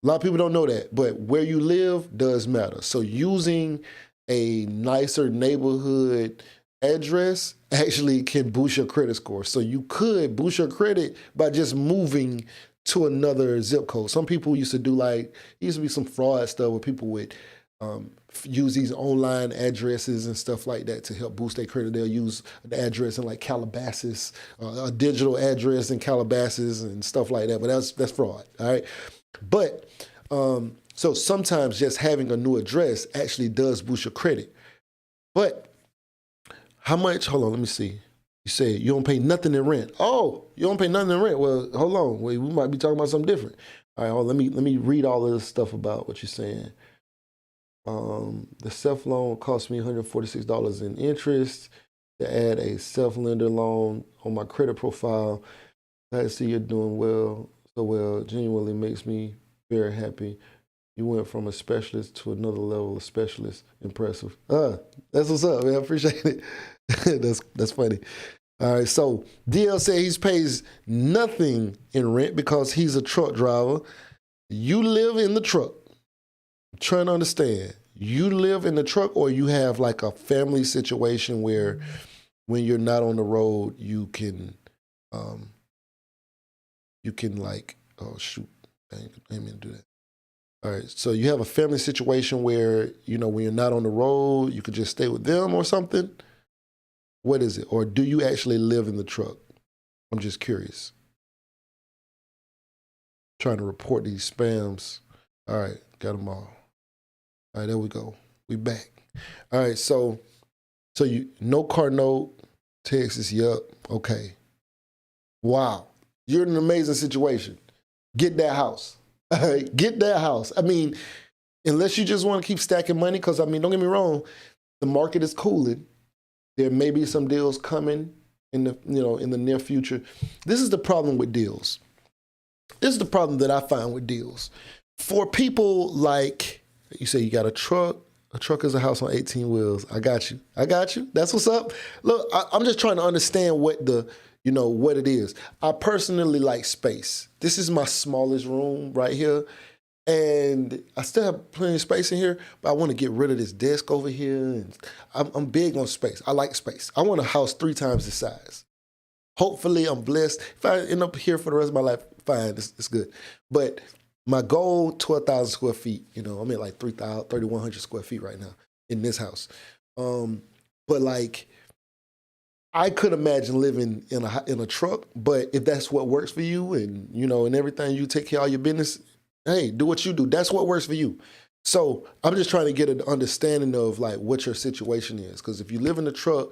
a lot of people don't know that, but where you live does matter. So using a nicer neighborhood address actually can boost your credit score. So you could boost your credit by just moving to another zip code. Some people used to do like, it used to be some fraud stuff where people would use these online addresses and stuff like that to help boost their credit. They'll use an address in like Calabasas, a digital address in Calabasas and stuff like that, but that's fraud, all right? But, so sometimes just having a new address actually does boost your credit. But how much, hold on, let me see. You say you don't pay nothing in rent. Oh, you don't pay nothing in rent. Well, hold on, we might be talking about something different. All right, let me read all of this stuff about what you're saying. The self-loan cost me $146 in interest. To add a self-lender loan on my credit profile, I see you're doing well, so well, genuinely makes me very happy. You went from a specialist to another level of specialist. Impressive. That's what's up, man. I appreciate it. That's funny. All right, so DL said he pays nothing in rent because he's a truck driver. You live in the truck. I'm trying to understand. You live in the truck, or you have like a family situation where when you're not on the road, you can like, oh shoot, I didn't mean to do that. All right, so you have a family situation where, you know, when you're not on the road, you could just stay with them or something? What is it? Or do you actually live in the truck? I'm just curious. Trying to report these spams. All right, got them all. All right, there we go. We back. All right, so you, no car note, Texas, yep, okay. Wow, you're in an amazing situation. Get that house. All right, get that house. I mean, unless you just want to keep stacking money, because I mean, don't get me wrong, the market is cooling. There may be some deals coming in the, you know, in the near future. This is the problem with deals. This is the problem that I find with deals. For people like, you say you got a truck is a house on 18 wheels. I got you. That's what's up. Look, I'm just trying to understand what what it is. I personally like space. This is my smallest room right here. And I still have plenty of space in here, but I want to get rid of this desk over here. And I'm big on space. I like space. I want a house 3 times the size. Hopefully I'm blessed. If I end up here for the rest of my life, fine, it's good. But my goal, 12,000 square feet. You know, I'm at like 3,100 square feet right now in this house. But like, I could imagine living in a truck, but if that's what works for you and, you know, and everything, you take care of all your business, hey, do what you do. That's what works for you. So I'm just trying to get an understanding of like what your situation is. Because if you live in the truck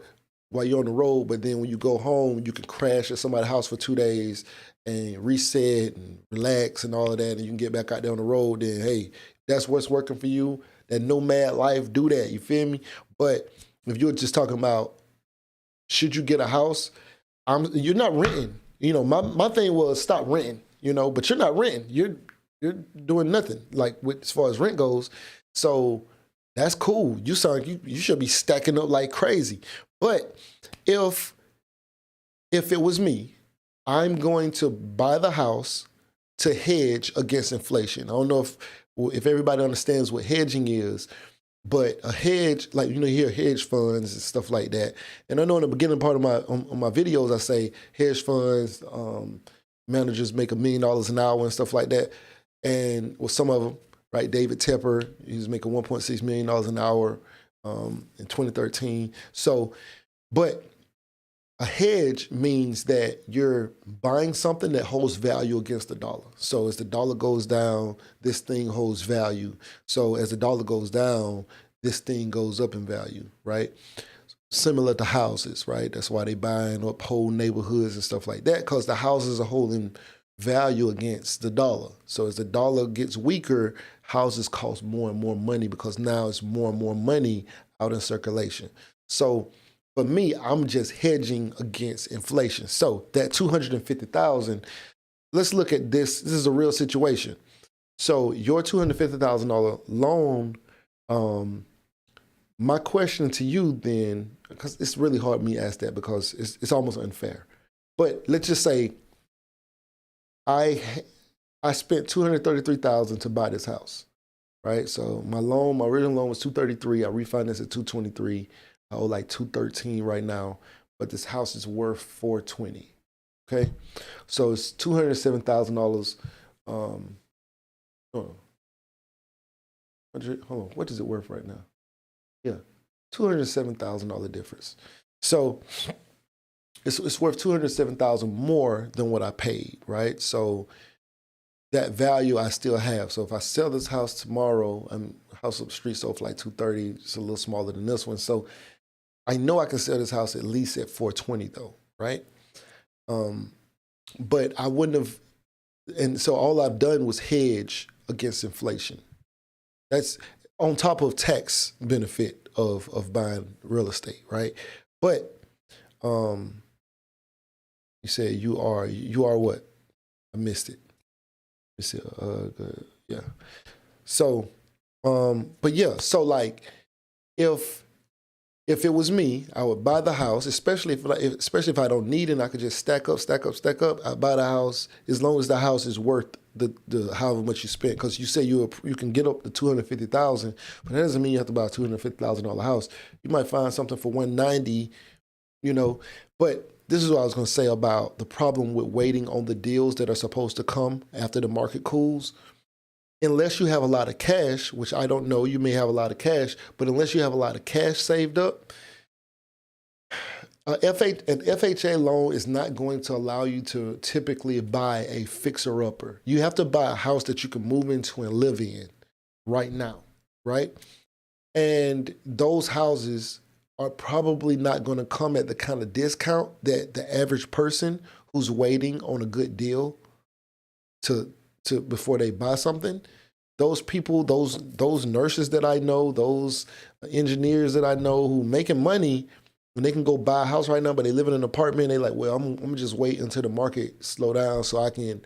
while you're on the road, but then when you go home, you can crash at somebody's house for 2 days and reset and relax and all of that, and you can get back out there on the road, then hey, that's what's working for you. That nomad life, do that, you feel me? But if you're just talking about, should you get a house? You're not renting. You know, my thing was stop renting, you know, but you're not renting. You're doing nothing, like as far as rent goes. So that's cool. You sound like you should be stacking up like crazy. But if it was me, I'm going to buy the house to hedge against inflation. I don't know if everybody understands what hedging is, but a hedge, like, you know, you hear hedge funds and stuff like that. And I know in the beginning part of my videos, I say hedge funds, managers make $1 million an hour and stuff like that. And with some of them, right, David Tepper, he's making $1.6 million an hour. in 2013. So, but a hedge means that you're buying something that holds value against the dollar. So as the dollar goes down, this thing holds value. So as the dollar goes down, this thing goes up in value, right? Similar to houses, right? That's why they buying up whole neighborhoods and stuff like that, because the houses are holding value against the dollar. So as the dollar gets weaker, houses cost more and more money because now it's more and more money out in circulation. So for me, I'm just hedging against inflation. So that $250,000, let's look at this. This is a real situation. So your $250,000 loan, my question to you then, because it's really hard for me to ask that because it's almost unfair. But let's just say I spent $233,000 to buy this house, right? So my original loan was $233,000. I refinanced at $223,000. I owe like $213,000 right now, but this house is worth $420,000. Okay, so it's $207,000. Hold on, what is it worth right now? Yeah, $207,000 difference. So it's worth $207,000 more than what I paid, right? So that value I still have. So if I sell this house tomorrow, house up the street sold for like $230,000. It's a little smaller than this one. So I know I can sell this house at least at $420,000 though, right? But I wouldn't have, and so all I've done was hedge against inflation. That's on top of tax benefit of buying real estate, right? But you said you are what? I missed it. Yeah. So, but yeah, so like if it was me, I would buy the house, especially if I don't need it, and I could just stack up. I buy the house as long as the house is worth the however much you spent. Because you say you can get up to $250,000, but that doesn't mean you have to buy a $250,000 house. You might find something for $190,000, you know. But this is what I was going to say about the problem with waiting on the deals that are supposed to come after the market cools. Unless you have a lot of cash, which I don't know, you may have a lot of cash, but unless you have a lot of cash saved up, an FHA loan is not going to allow you to typically buy a fixer-upper. You have to buy a house that you can move into and live in right now, right? And those houses are probably not going to come at the kind of discount that the average person who's waiting on a good deal to before they buy something. Those people, those nurses that I know, those engineers that I know who making money, when they can go buy a house right now, but they live in an apartment, they like, well, I'm gonna just wait until the market slow down so I can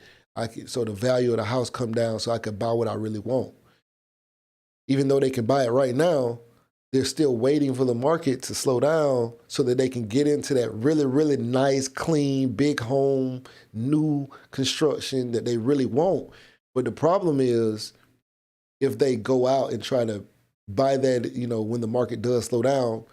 so the value of the house come down so I can buy what I really want. Even though they can buy it right now, they're still waiting for the market to slow down so that they can get into that really, really nice, clean, big home, new construction that they really want. But the problem is, if they go out and try to buy that, you know, when the market does slow down,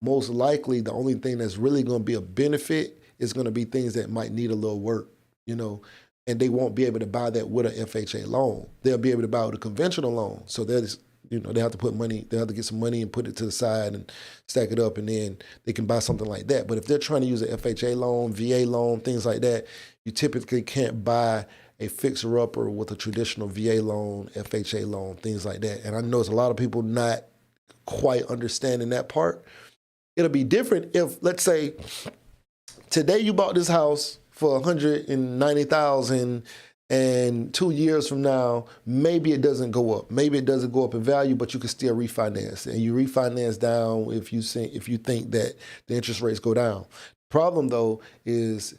most likely the only thing that's really going to be a benefit is going to be things that might need a little work, you know, and they won't be able to buy that with an FHA loan. They'll be able to buy with a conventional loan. So there's, you know, they have to put money, they have to get some money and put it to the side and stack it up, and then they can buy something like that. But if they're trying to use an FHA loan, VA loan, things like that, you typically can't buy a fixer-upper with a traditional VA loan, FHA loan, things like that. And I know there's a lot of people not quite understanding that part. It'll be different if, let's say, today you bought this house for $190,000, and 2 years from now, maybe it doesn't go up. Maybe it doesn't go up in value, but you can still refinance. And you refinance down if you think that the interest rates go down. Problem, though, is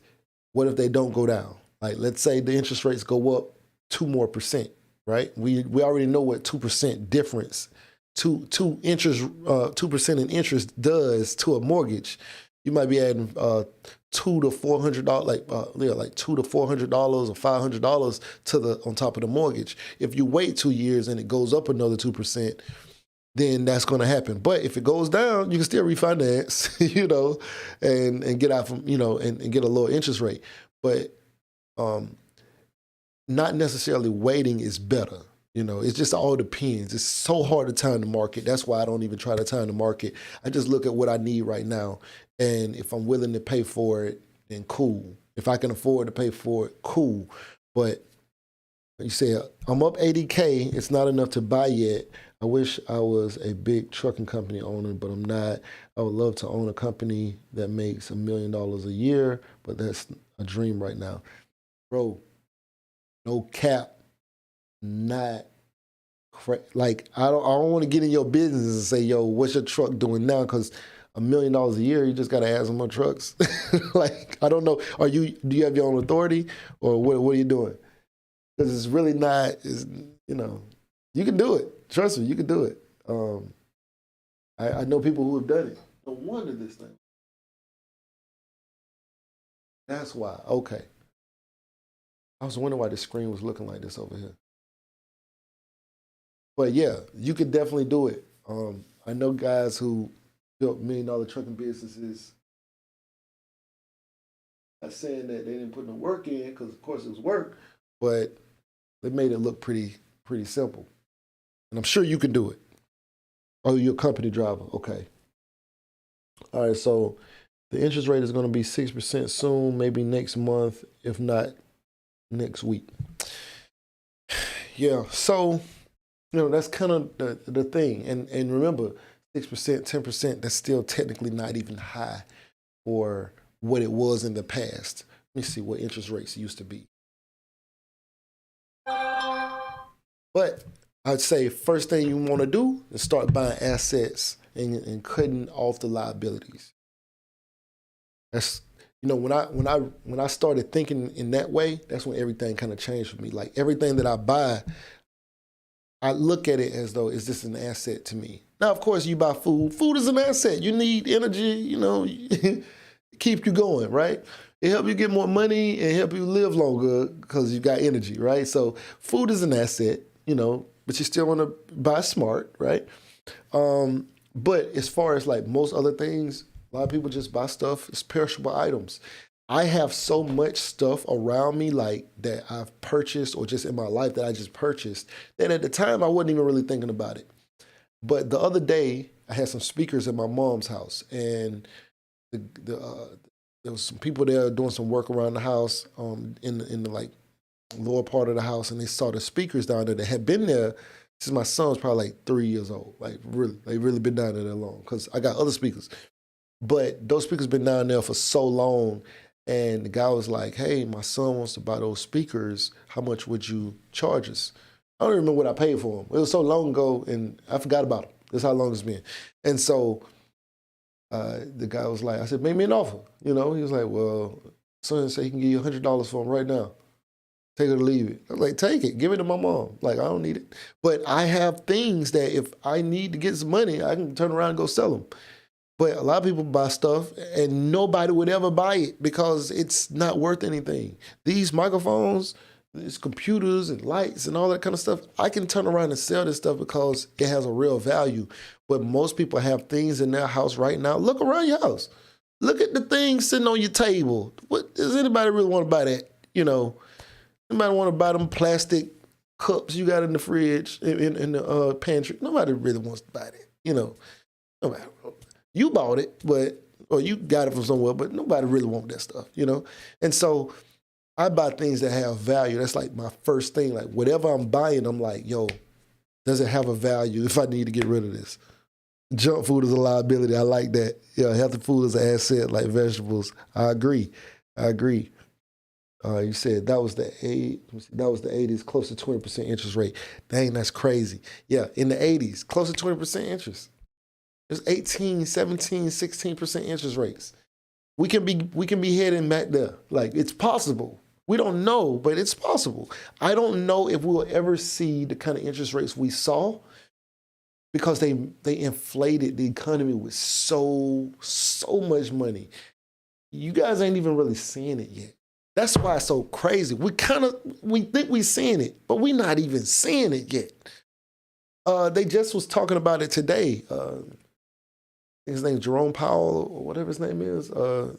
what if they don't go down? Like, let's say the interest rates go up 2% more, right? We already know what 2% difference, 2% in interest does to a mortgage. You might be adding $200 to $400, like $200 to $400 or $500 on top of the mortgage. If you wait 2 years and it goes up another 2%, then that's going to happen. But if it goes down, you can still refinance, you know, and get out from, you know, and get a lower interest rate. But not necessarily waiting is better. You know, it just all depends. It's so hard to time the market. That's why I don't even try to time the market. I just look at what I need right now. And if I'm willing to pay for it, then cool. If I can afford to pay for it, cool. But you say, I'm up 80K. It's not enough to buy yet. I wish I was a big trucking company owner, but I'm not. I would love to own a company that makes $1 million a year, but that's a dream right now. Bro, no cap. Not like I don't want to get in your business and say, yo, what's your truck doing now? Because $1 million a year, you just got to add some more trucks. Like, I don't know. Do you have your own authority, or what are you doing? Because it's really not. You know, you can do it. Trust me, you can do it. I know people who have done it. No wonder this thing. That's why. Okay. I was wondering why the screen was looking like this over here. But yeah, you could definitely do it. I know guys who built $1 million trucking businesses. Not saying that they didn't put no work in, because of course it was work, but they made it look pretty simple. And I'm sure you can do it. Oh, you're a company driver. Okay. All right, so the interest rate is going to be 6% soon, maybe next month, if not next week. Yeah, so you know, that's kind of the thing. And remember, 6%, 10%, that's still technically not even high for what it was in the past. Let me see what interest rates used to be. But I'd say first thing you want to do is start buying assets and cutting off the liabilities. That's, you know, when I started thinking in that way, that's when everything kind of changed for me. Like everything that I buy, I look at it as though, is this an asset to me? Now, of course, you buy food. Food is an asset. You need energy, you know, keep you going, right? It helps you get more money and help you live longer because you got energy, right? So food is an asset, you know, but you still want to buy smart, right? But as far as like most other things, a lot of people just buy stuff, it's perishable items. I have so much stuff around me like that I've purchased or just in my life that I just purchased that at the time I wasn't even really thinking about it. But the other day I had some speakers at my mom's house, and there was some people there doing some work around the house in the like lower part of the house, and they saw the speakers down there that had been there since my son was probably like 3 years old. Like really, they really been down there that long because I got other speakers. But those speakers been down there for so long. And the guy was like, hey, my son wants to buy those speakers. How much would you charge us? I don't remember what I paid for them. It was so long ago, and I forgot about them. That's how long it's been. And so the guy was like, I said, make me an offer. You know, he was like, well, son said he can give you $100 for them right now. Take it or leave it. I was like, take it. Give it to my mom. Like, I don't need it. But I have things that if I need to get some money, I can turn around and go sell them. But a lot of people buy stuff and nobody would ever buy it because it's not worth anything. These microphones, these computers and lights and all that kind of stuff, I can turn around and sell this stuff because it has a real value. But most people have things in their house right now. Look around your house. Look at the things sitting on your table. What does anybody really want to buy that? You know, anybody want to buy them plastic cups you got in the fridge, in the pantry? Nobody really wants to buy that, you know. Nobody. You bought it, or you got it from somewhere, but nobody really want that stuff, you know? And so I buy things that have value. That's like my first thing. Like whatever I'm buying, I'm like, yo, does it have a value if I need to get rid of this? Junk food is a liability. I like that. Yeah, healthy food is an asset like vegetables. I agree. You said that was the 80s, close to 20% interest rate. Dang, that's crazy. Yeah, in the 80s, close to 20% interest. There's 18, 17, 16% interest rates. We can be heading back there. Like, it's possible. We don't know, but it's possible. I don't know if we'll ever see the kind of interest rates we saw because they inflated the economy with so much money. You guys ain't even really seeing it yet. That's why it's so crazy. We think we're seeing it, but we're not even seeing it yet. They just was talking about it today. His name's Jerome Powell, or whatever his name is, the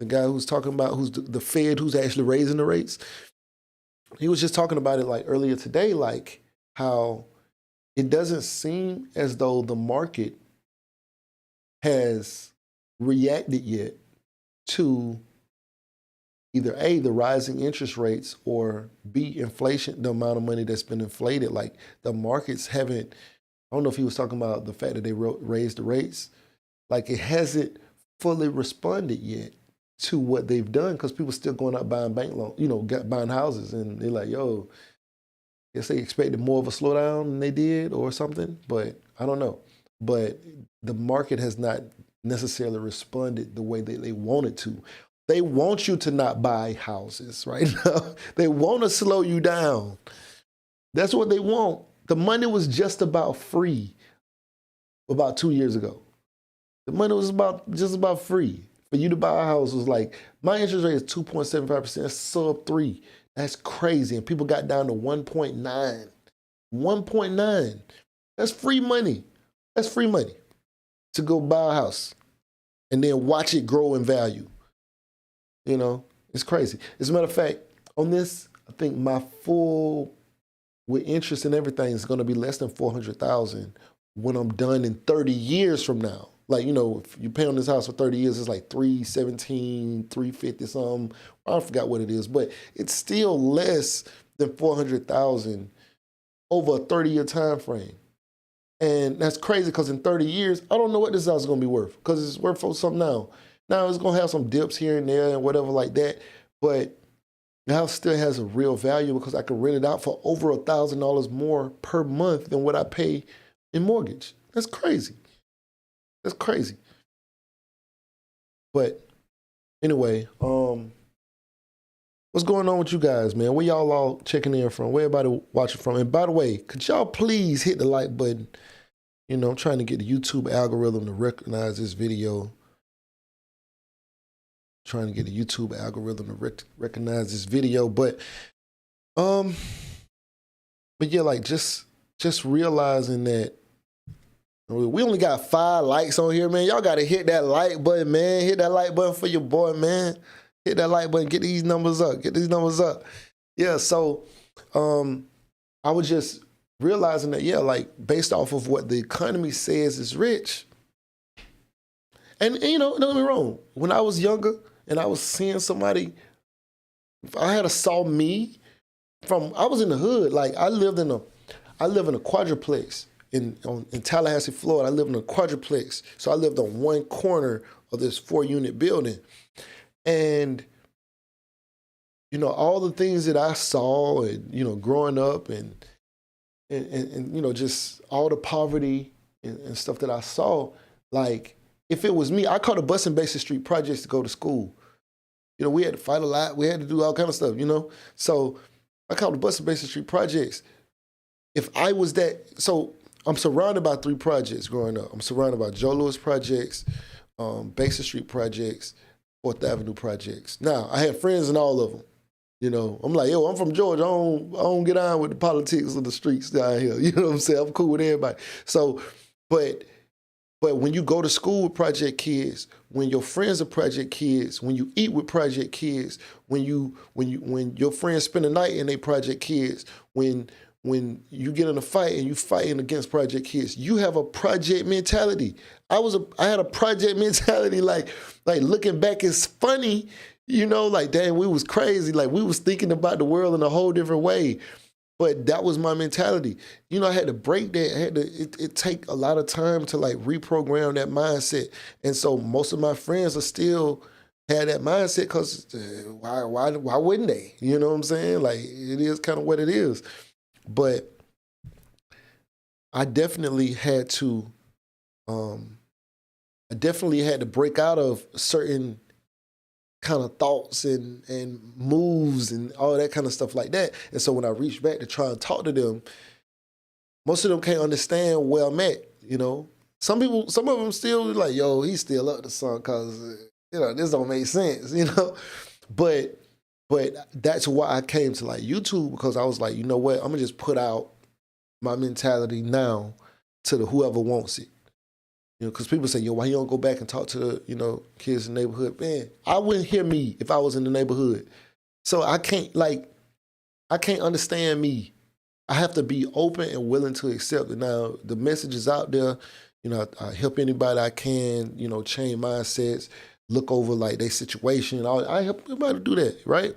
guy who's talking about, who's the Fed, who's actually raising the rates. He was just talking about it like earlier today, like how it doesn't seem as though the market has reacted yet to either A, the rising interest rates, or B, inflation, the amount of money that's been inflated. Like the markets haven't, I don't know if he was talking about the fact that they raised the rates. Like it hasn't fully responded yet to what they've done because people still going out buying bank loans, buying houses. And they're like, yo, I guess they expected more of a slowdown than they did or something, but I don't know. But the market has not necessarily responded the way that they wanted to. They want you to not buy houses right now. They want to slow you down. That's what they want. The money was just about free about 2 years ago. The money was just about free. For you to buy a house was like, my interest rate is 2.75%, that's sub 3. That's crazy. And people got down to 1.9. 1.9. That's free money. That's free money to go buy a house and then watch it grow in value. It's crazy. As a matter of fact, on this, I think my full, with interest and everything, is going to be less than $400,000 when I'm done in 30 years from now. Like, if you pay on this house for 30 years, it's like $317, $350 something. I forgot what it is, but it's still less than $400,000 over a 30-year time frame. And that's crazy because in 30 years, I don't know what this house is going to be worth because it's worth something now. Now it's going to have some dips here and there and whatever like that, but the house still has a real value because I can rent it out for over $1,000 more per month than what I pay in mortgage. That's crazy. That's crazy. But anyway, what's going on with you guys, man? Where y'all all checking in from? Where everybody watching from? And by the way, could y'all please hit the like button? I'm trying to get the YouTube algorithm to recognize this video. Trying to get the YouTube algorithm to recognize this video, but yeah, like just realizing that we only got 5 likes on here, man. Y'all got to hit that like button, man. Hit that like button for your boy, man. Hit that like button. Get these numbers up. Get these numbers up. Yeah. So I was just realizing that, yeah, like based off of what the economy says is rich. And don't get me wrong. When I was younger, and I was seeing somebody, if I had saw me I was in the hood. Like I live in a quadruplex in Tallahassee, Florida. I live in a quadruplex. So I lived on one corner of this 4-unit building. And, all the things that I saw and, growing up and just all the poverty and stuff that I saw, like, if it was me, I caught a bus in Basin Street Projects to go to school. We had to fight a lot. We had to do all kind of stuff, So I caught a bus in Basin Street Projects. If I was that, so I'm surrounded by 3 projects growing up. I'm surrounded by Joe Louis Projects, Basin Street Projects, 4th Avenue Projects. Now, I had friends in all of them. I'm like, yo, I'm from Georgia. I don't get on with the politics of the streets down here. You know what I'm saying? I'm cool with everybody. So, but when you go to school with project kids, when your friends are project kids, when you eat with project kids, when your friends spend the night and they project kids, when you get in a fight and you fighting against project kids, you have a project mentality. I had a project mentality. Like looking back, it's funny, like damn, we was crazy. Like we was thinking about the world in a whole different way. But that was my mentality. I had to break that. It take a lot of time to like reprogram that mindset. And so most of my friends are still had that mindset because why wouldn't they? You know what I'm saying? Like it is kind of what it is. But I definitely had to break out of certain kind of thoughts and moves and all that kind of stuff like that. And so when I reached back to try and talk to them, most of them can't understand where I'm at, Some of them still like, yo, he's still up to something because, this don't make sense, But that's why I came to like YouTube, because I was like, you know what, I'm gonna just put out my mentality now to whoever wants it. Because people say, yo, why you don't go back and talk to the, kids in the neighborhood? Man, I wouldn't hear me if I was in the neighborhood. So I can't understand me. I have to be open and willing to accept it. Now, the message is out there. You know, I help anybody I can, you know, change mindsets, look over like their situation. I help everybody do that, right?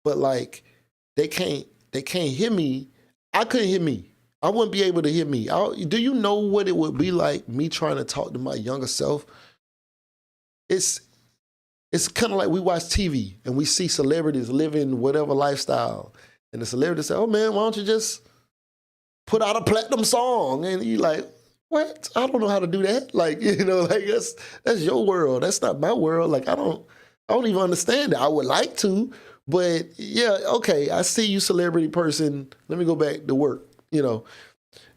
But like, they can't hear me. I couldn't hear me. I wouldn't be able to hear me. Do you know what it would be like me trying to talk to my younger self? It's kind of like we watch TV and we see celebrities living whatever lifestyle. And the celebrity say, oh man, why don't you just put out a platinum song? And you like, what? I don't know how to do that. Like, you know, like that's your world. That's not my world. Like, I don't even understand it. I would like to, but yeah, okay, I see you, celebrity person. Let me go back to work, you know.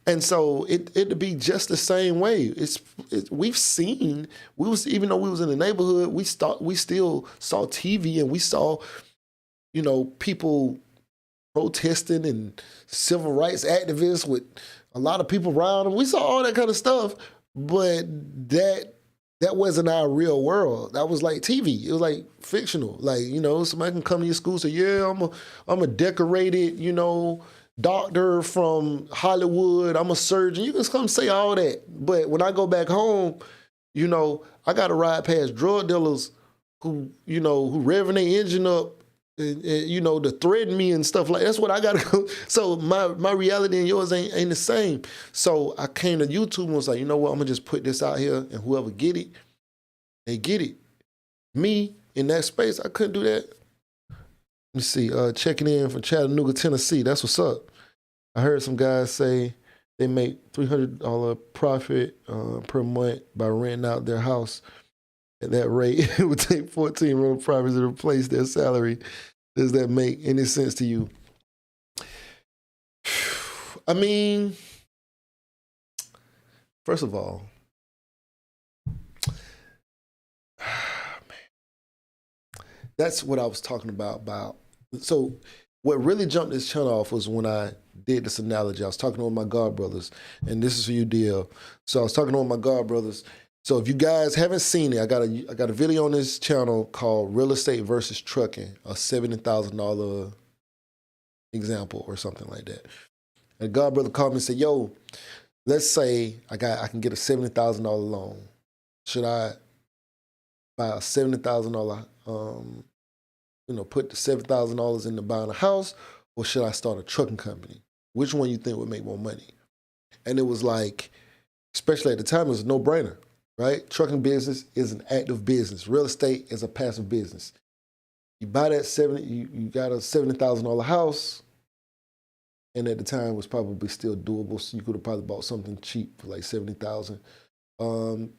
And so it'd be just the same way. Even though we was in the neighborhood, we still saw TV and we saw, you know, people protesting and civil rights activists with a lot of people around them. We saw all that kind of stuff, but that wasn't our real world. That was like TV. It was like fictional. Like, you know, somebody can come to your school and say, yeah, I'm a decorated, you know, doctor from Hollywood. I'm a surgeon. You can come say all that. But when I go back home, you know, I got to ride past drug dealers who revving their engine up and, you know, to threaten me and stuff like that. That's what I got to go. So my reality and yours ain't the same. So I came to YouTube and was like, you know what? I'm going to just put this out here and whoever get it, they get it. Me in that space, I couldn't do that. Let me see, checking in from Chattanooga, Tennessee. That's what's up. I heard some guys say they make $300 profit per month by renting out their house. At that rate, it would take 14 rental properties to replace their salary. Does that make any sense to you? I mean, first of all, that's what I was talking about. So what really jumped this channel off was when I did this analogy. I was talking to one of my God brothers, and this is for you, DL. So I was talking to one of my God brothers. So if you guys haven't seen it, I got a video on this channel called Real Estate versus Trucking, a $70,000 example or something like that. And a God brother called me and said, yo, let's say I can get a $70,000 loan. Should I buy a $70,000, put the $7,000 into buying a house, or should I start a trucking company? Which one you think would make more money? And it was like, especially at the time, it was a no-brainer, right? Trucking business is an active business. Real estate is a passive business. You buy that you got a $70,000 house, and at the time it was probably still doable, so you could have probably bought something cheap for like $70,000.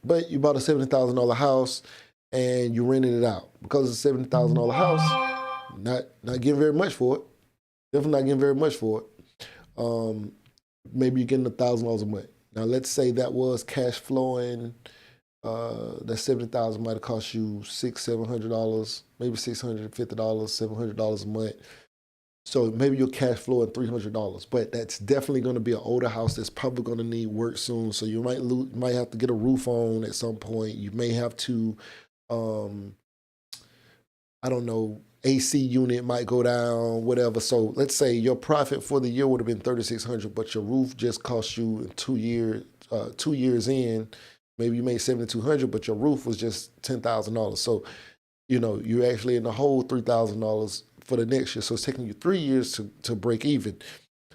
But you bought a $70,000 house and you rented it out. Because it's a $70,000 house, not getting very much for it. Definitely not getting very much for it. Maybe you're getting $1,000 a month. Now let's say that was cash flowing. That $70,000 might have cost you $600-700, maybe $650, $700 a month. So maybe you're cash flowing $300, but that's definitely going to be an older house that's probably going to need work soon. So you might have to get a roof on at some point. You may have to, I don't know, AC unit might go down, whatever. So let's say your profit for the year would have been $3,600, but your roof just cost you in 2 years in. Maybe you made $7,200, but your roof was just $10,000. So, you're actually in the hole $3,000 for the next year. So it's taking you 3 years to break even.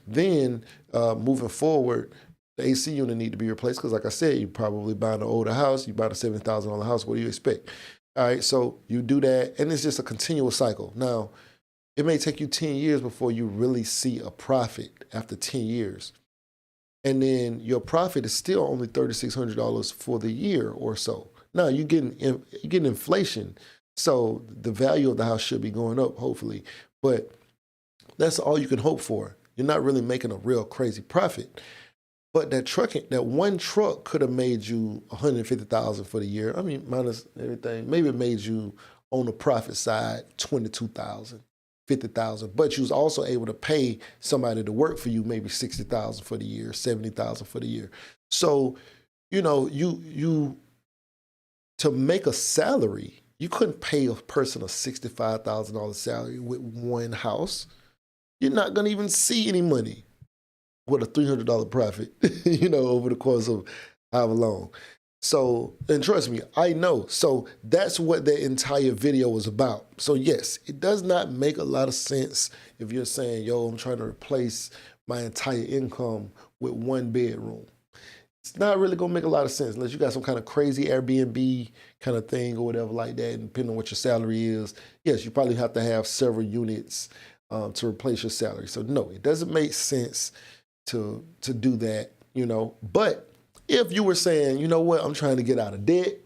Then moving forward, the AC unit need to be replaced because, like I said, you probably buying an older house. You buy a $7,000 house. What do you expect? All right, so you do that, and it's just a continuous cycle. Now, it may take you 10 years before you really see a profit after 10 years. And then your profit is still only $3,600 for the year or so. Now, you're getting inflation, so the value of the house should be going up, hopefully. But that's all you can hope for. You're not really making a real crazy profit. But that one truck could have made you $150,000 for the year. I mean, minus everything. Maybe it made you, on the profit side, $22,000, $50,000. But you was also able to pay somebody to work for you maybe $60,000 for the year, $70,000 for the year. So, you to make a salary, you couldn't pay a person a $65,000 salary with one house. You're not going to even see any money. with a $300 profit, you know, over the course of however long. So, and trust me, I know. So that's what the entire video was about. So yes, it does not make a lot of sense if you're saying, yo, I'm trying to replace my entire income with one bedroom. It's not really gonna make a lot of sense unless you got some kind of crazy Airbnb kind of thing or whatever like that, and depending on what your salary is. Yes, you probably have to have several units to replace your salary. So no, it doesn't make sense to do that, you know. But if you were saying, you know what, I'm trying to get out of debt,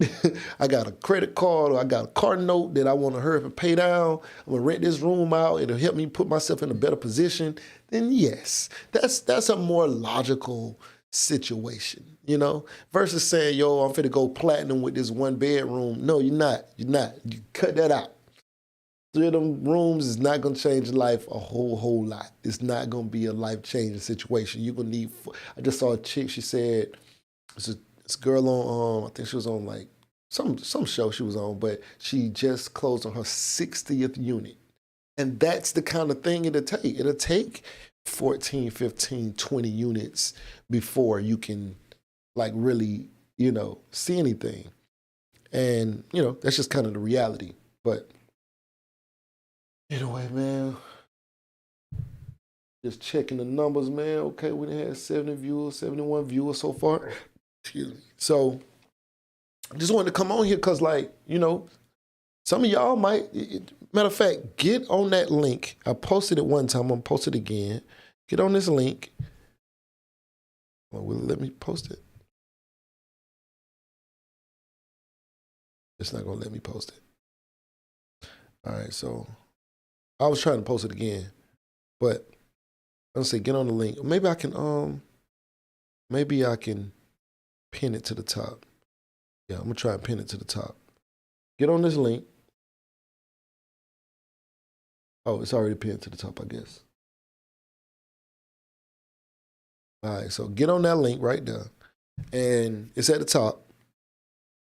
I got a credit card or I got a car note that I want to hurry up and pay down, I'm gonna rent this room out, it'll help me put myself in a better position, then yes, that's a more logical situation, you know, versus saying, yo, I'm finna go platinum with this one bedroom. No, you're not. You cut that out. 3 of them rooms is not gonna change your life a whole lot. It's not gonna be a life-changing situation. You're gonna need, I just saw a chick, she said, this girl on, I think she was on like some show she was on, but she just closed on her 60th unit. And that's the kind of thing it'll take. It'll take 14, 15, 20 units before you can like really, you know, see anything. And, you know, that's just kind of the reality. But anyway, man, just checking the numbers, man. Okay, we done had 70 viewers, 71 viewers so far. Excuse me. So I just wanted to come on here because, like, you know, some of y'all might, matter of fact, get on that link. I posted it one time, I'm gonna post it again. Get on this link. Well, will it let me post it? It's not gonna let me post it. All right, so I was trying to post it again, but I'm gonna say get on the link. Maybe I can pin it to the top. Yeah, I'm gonna try and pin it to the top. Get on this link. Oh, it's already pinned to the top, I guess. All right, so get on that link right there, and it's at the top.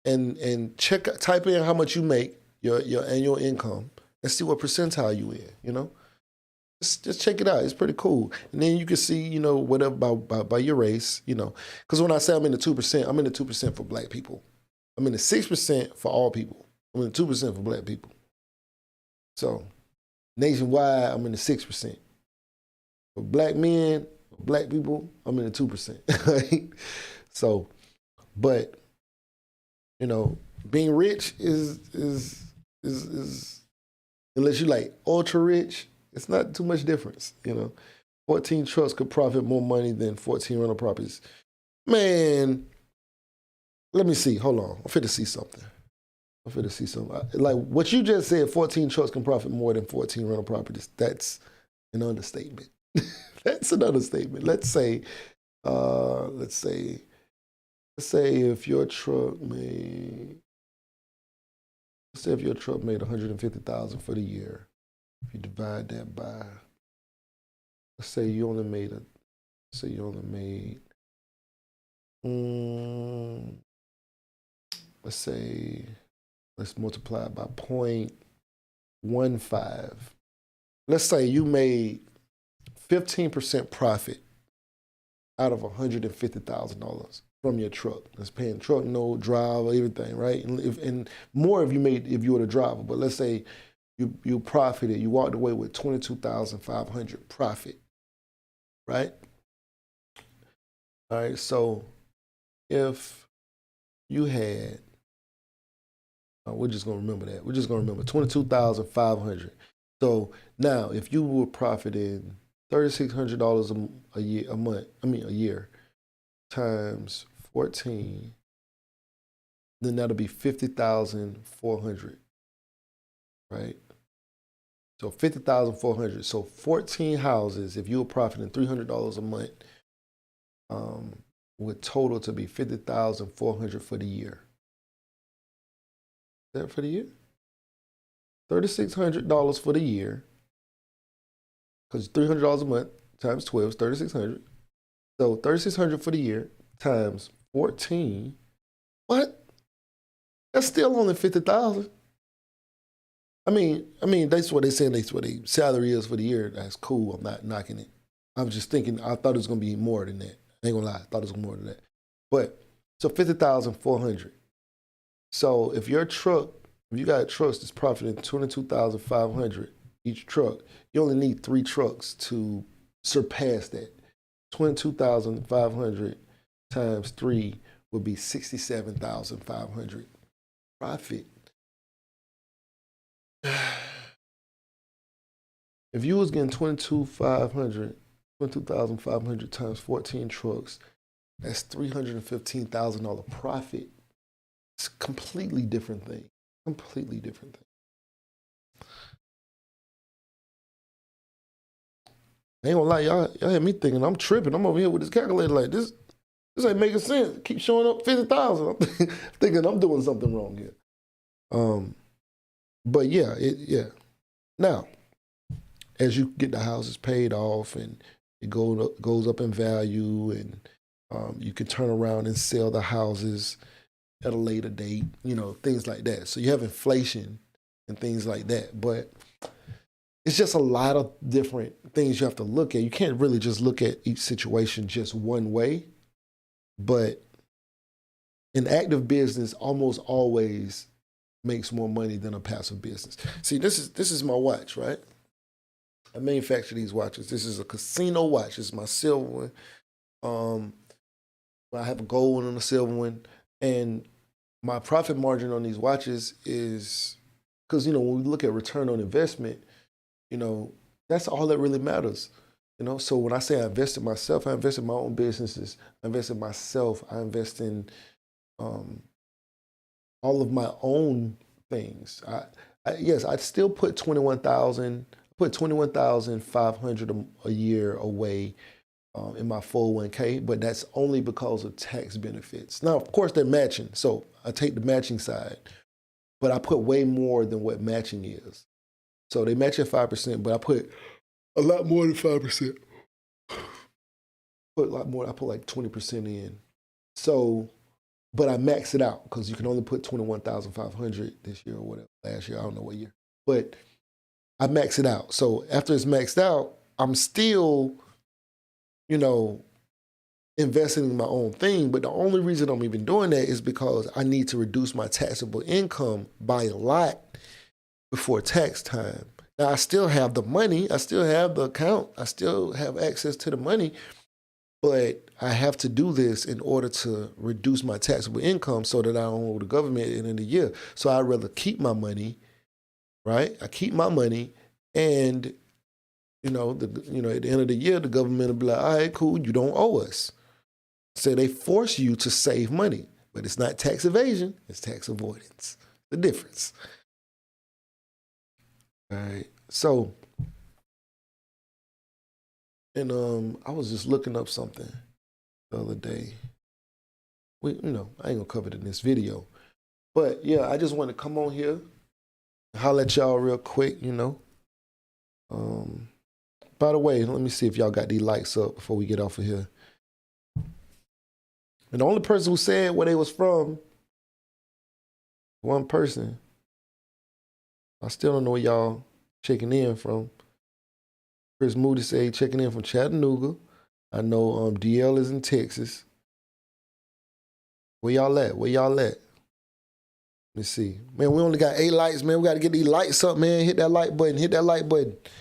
And type in how much you make, your annual income, and see what percentile you in. You know, just check it out. It's pretty cool. And then you can see, you know, whatever by your race. You know, because when I say I'm in the 2%, I'm in the 2% for Black people. I'm in the 6% for all people. I'm in the 2% for Black people. So nationwide, I'm in the 6%. For Black men, for Black people, I'm in the 2%. Right? So, but you know, being rich is unless you like ultra rich, it's not too much difference. You know, 14 trucks could profit more money than 14 rental properties. Man, let me see. Hold on, I'm finna see something. Like what you just said, 14 trucks can profit more than 14 rental properties. That's an understatement. That's an understatement. Let's say if your truck made, $150,000 for the year, if you divide that by, let's say you only made let's multiply it by 0.15. Let's say you made 15% profit out of $150,000 from your truck. That's paying truck note, driver, everything, right? And more if you were the driver. But let's say you profited, you walked away with $22,500 profit, right? All right, so if you had, we're just gonna remember that. We're just gonna remember 22,500. So now, if you were profiting $3,600 a year, times 14, then that'll be 50,400, right? So 50,400. So 14 houses, if you were profiting $300 a month, would total to be 50,400 for the year. Is that for the year? $3,600 for the year, because $300 a month times 12 is 3,600. So 3,600 for the year times 14. What? That's still only 50,000. I mean, that's what they're saying. That's what their salary is for the year. That's cool. I'm not knocking it. I'm just thinking, I thought it was gonna be more than that. I ain't gonna lie, I thought it was more than that. But so 50,400. So if your truck, if you got trucks that's profiting 22,500 each truck, you only need 3 trucks to surpass that. 22,500 times 3 would be 67,500 profit. If you was getting 22,500 times 14 trucks, that's $315,000 profit. It's a completely different thing. Completely different thing. I ain't gonna lie, y'all had me thinking I'm tripping. I'm over here with this calculator like this ain't making sense. Keep showing up 50,000. I'm thinking I'm doing something wrong here. But yeah, yeah. Now, as you get the houses paid off and it goes up in value, and you can turn around and sell the houses at a later date, you know, things like that. So you have inflation and things like that. But it's just a lot of different things you have to look at. You can't really just look at each situation just one way. But an active business almost always makes more money than a passive business. See, this is my watch, right? I manufacture these watches. This is a casino watch. This is my silver one. I have a gold one and a silver one. And my profit margin on these watches is, because, you know, when we look at return on investment, you know, that's all that really matters. You know, so when I say I invest in myself, I invest in my own businesses. I invest in myself. I invest in all of my own things. Yes, I'd still put 21,500 a year away in my 401k, but that's only because of tax benefits. Now, of course, they're matching, so I take the matching side, but I put way more than what matching is. So they match at 5%, but I put a lot more than 5%. Put a lot more. I put like 20% in. So, but I max it out because you can only put 21,500 this year or whatever. Last year, I don't know what year, but I max it out. So after it's maxed out, I'm still, you know, investing in my own thing. But the only reason I'm even doing that is because I need to reduce my taxable income by a lot before tax time. Now, I still have the money. I still have the account. I still have access to the money. But I have to do this in order to reduce my taxable income so that I don't owe the government at the end of the year. So I'd rather keep my money, right? I keep my money, and at the end of the year, the government will be like, all right, cool, you don't owe us. So they force you to save money, but it's not tax evasion, it's tax avoidance. The difference. All right, so, and I was just looking up something the other day. I ain't gonna cover it in this video, but yeah, I just want to come on here, holler at y'all real quick, By the way, let me see if y'all got these lights up before we get off of here. And the only person who said where they was from, one person. I still don't know where y'all checking in from. Chris Moody said checking in from Chattanooga. I know DL is in Texas. Where y'all at? Let me see. Man, we only got 8 lights, man. We got to get these lights up, man. Hit that like button. Hit that like button. Hit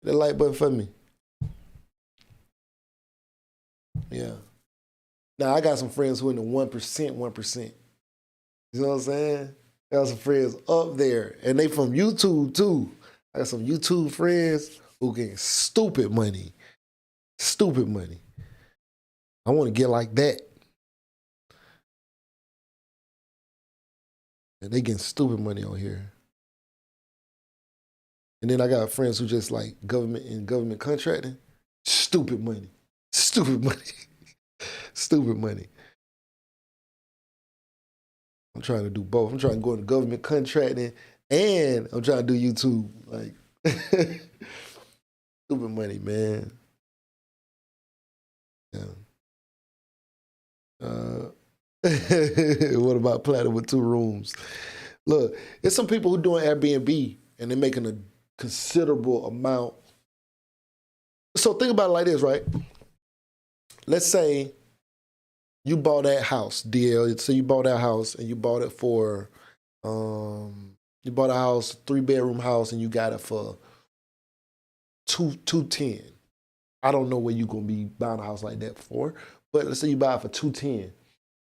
that like button for me. Yeah. Now, I got some friends who in the 1%. You know what I'm saying? I got some friends up there, and they from YouTube, too. I got some YouTube friends who get stupid money. Stupid money. I want to get like that. And they getting stupid money on here. And then I got friends who just like government contracting. Stupid money. Stupid money. Stupid money. I'm trying to do both. I'm trying to go into government contracting and I'm trying to do YouTube. Like, stupid money, man. Yeah. What about platinum with 2 rooms? Look, there's some people who doing Airbnb and they're making a considerable amount So think about it like this, right? Let's say you bought that house, DL. So you bought that house and you bought it for, you bought a house, 3-bedroom house, and you got it for $210. I don't know where you're gonna be buying a house like that for, but let's say you buy it for $210,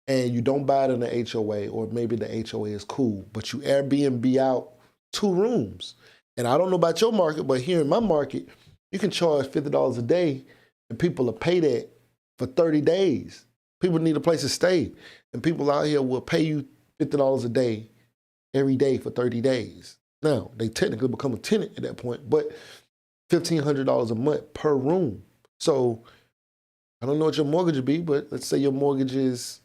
and you don't buy it in the HOA, or maybe the HOA is cool, but you Airbnb out 2 rooms. And I don't know about your market, but here in my market, you can charge $50 a day, and people will pay that for 30 days. People need a place to stay, and people out here will pay you $50 a day every day for 30 days. Now, they technically become a tenant at that point, but $1,500 a month per room. So I don't know what your mortgage would be, but let's say your mortgage is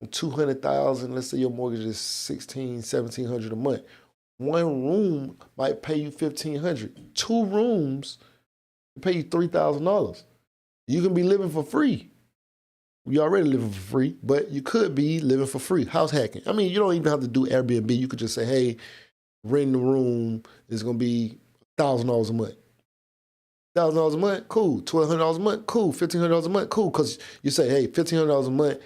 $200,000. Let's say your mortgage is $1,700 a month. 1 room might pay you $1,500. 2 rooms pay you $3,000. You can be living for free. You already living for free, but you could be living for free. House hacking. I mean, you don't even have to do Airbnb. You could just say, hey, renting the room is going to be $1,000 a month. $1,000 a month, cool. $1,200 a month, cool. $1,500 a month, cool. Because you say, hey, $1,500 a month,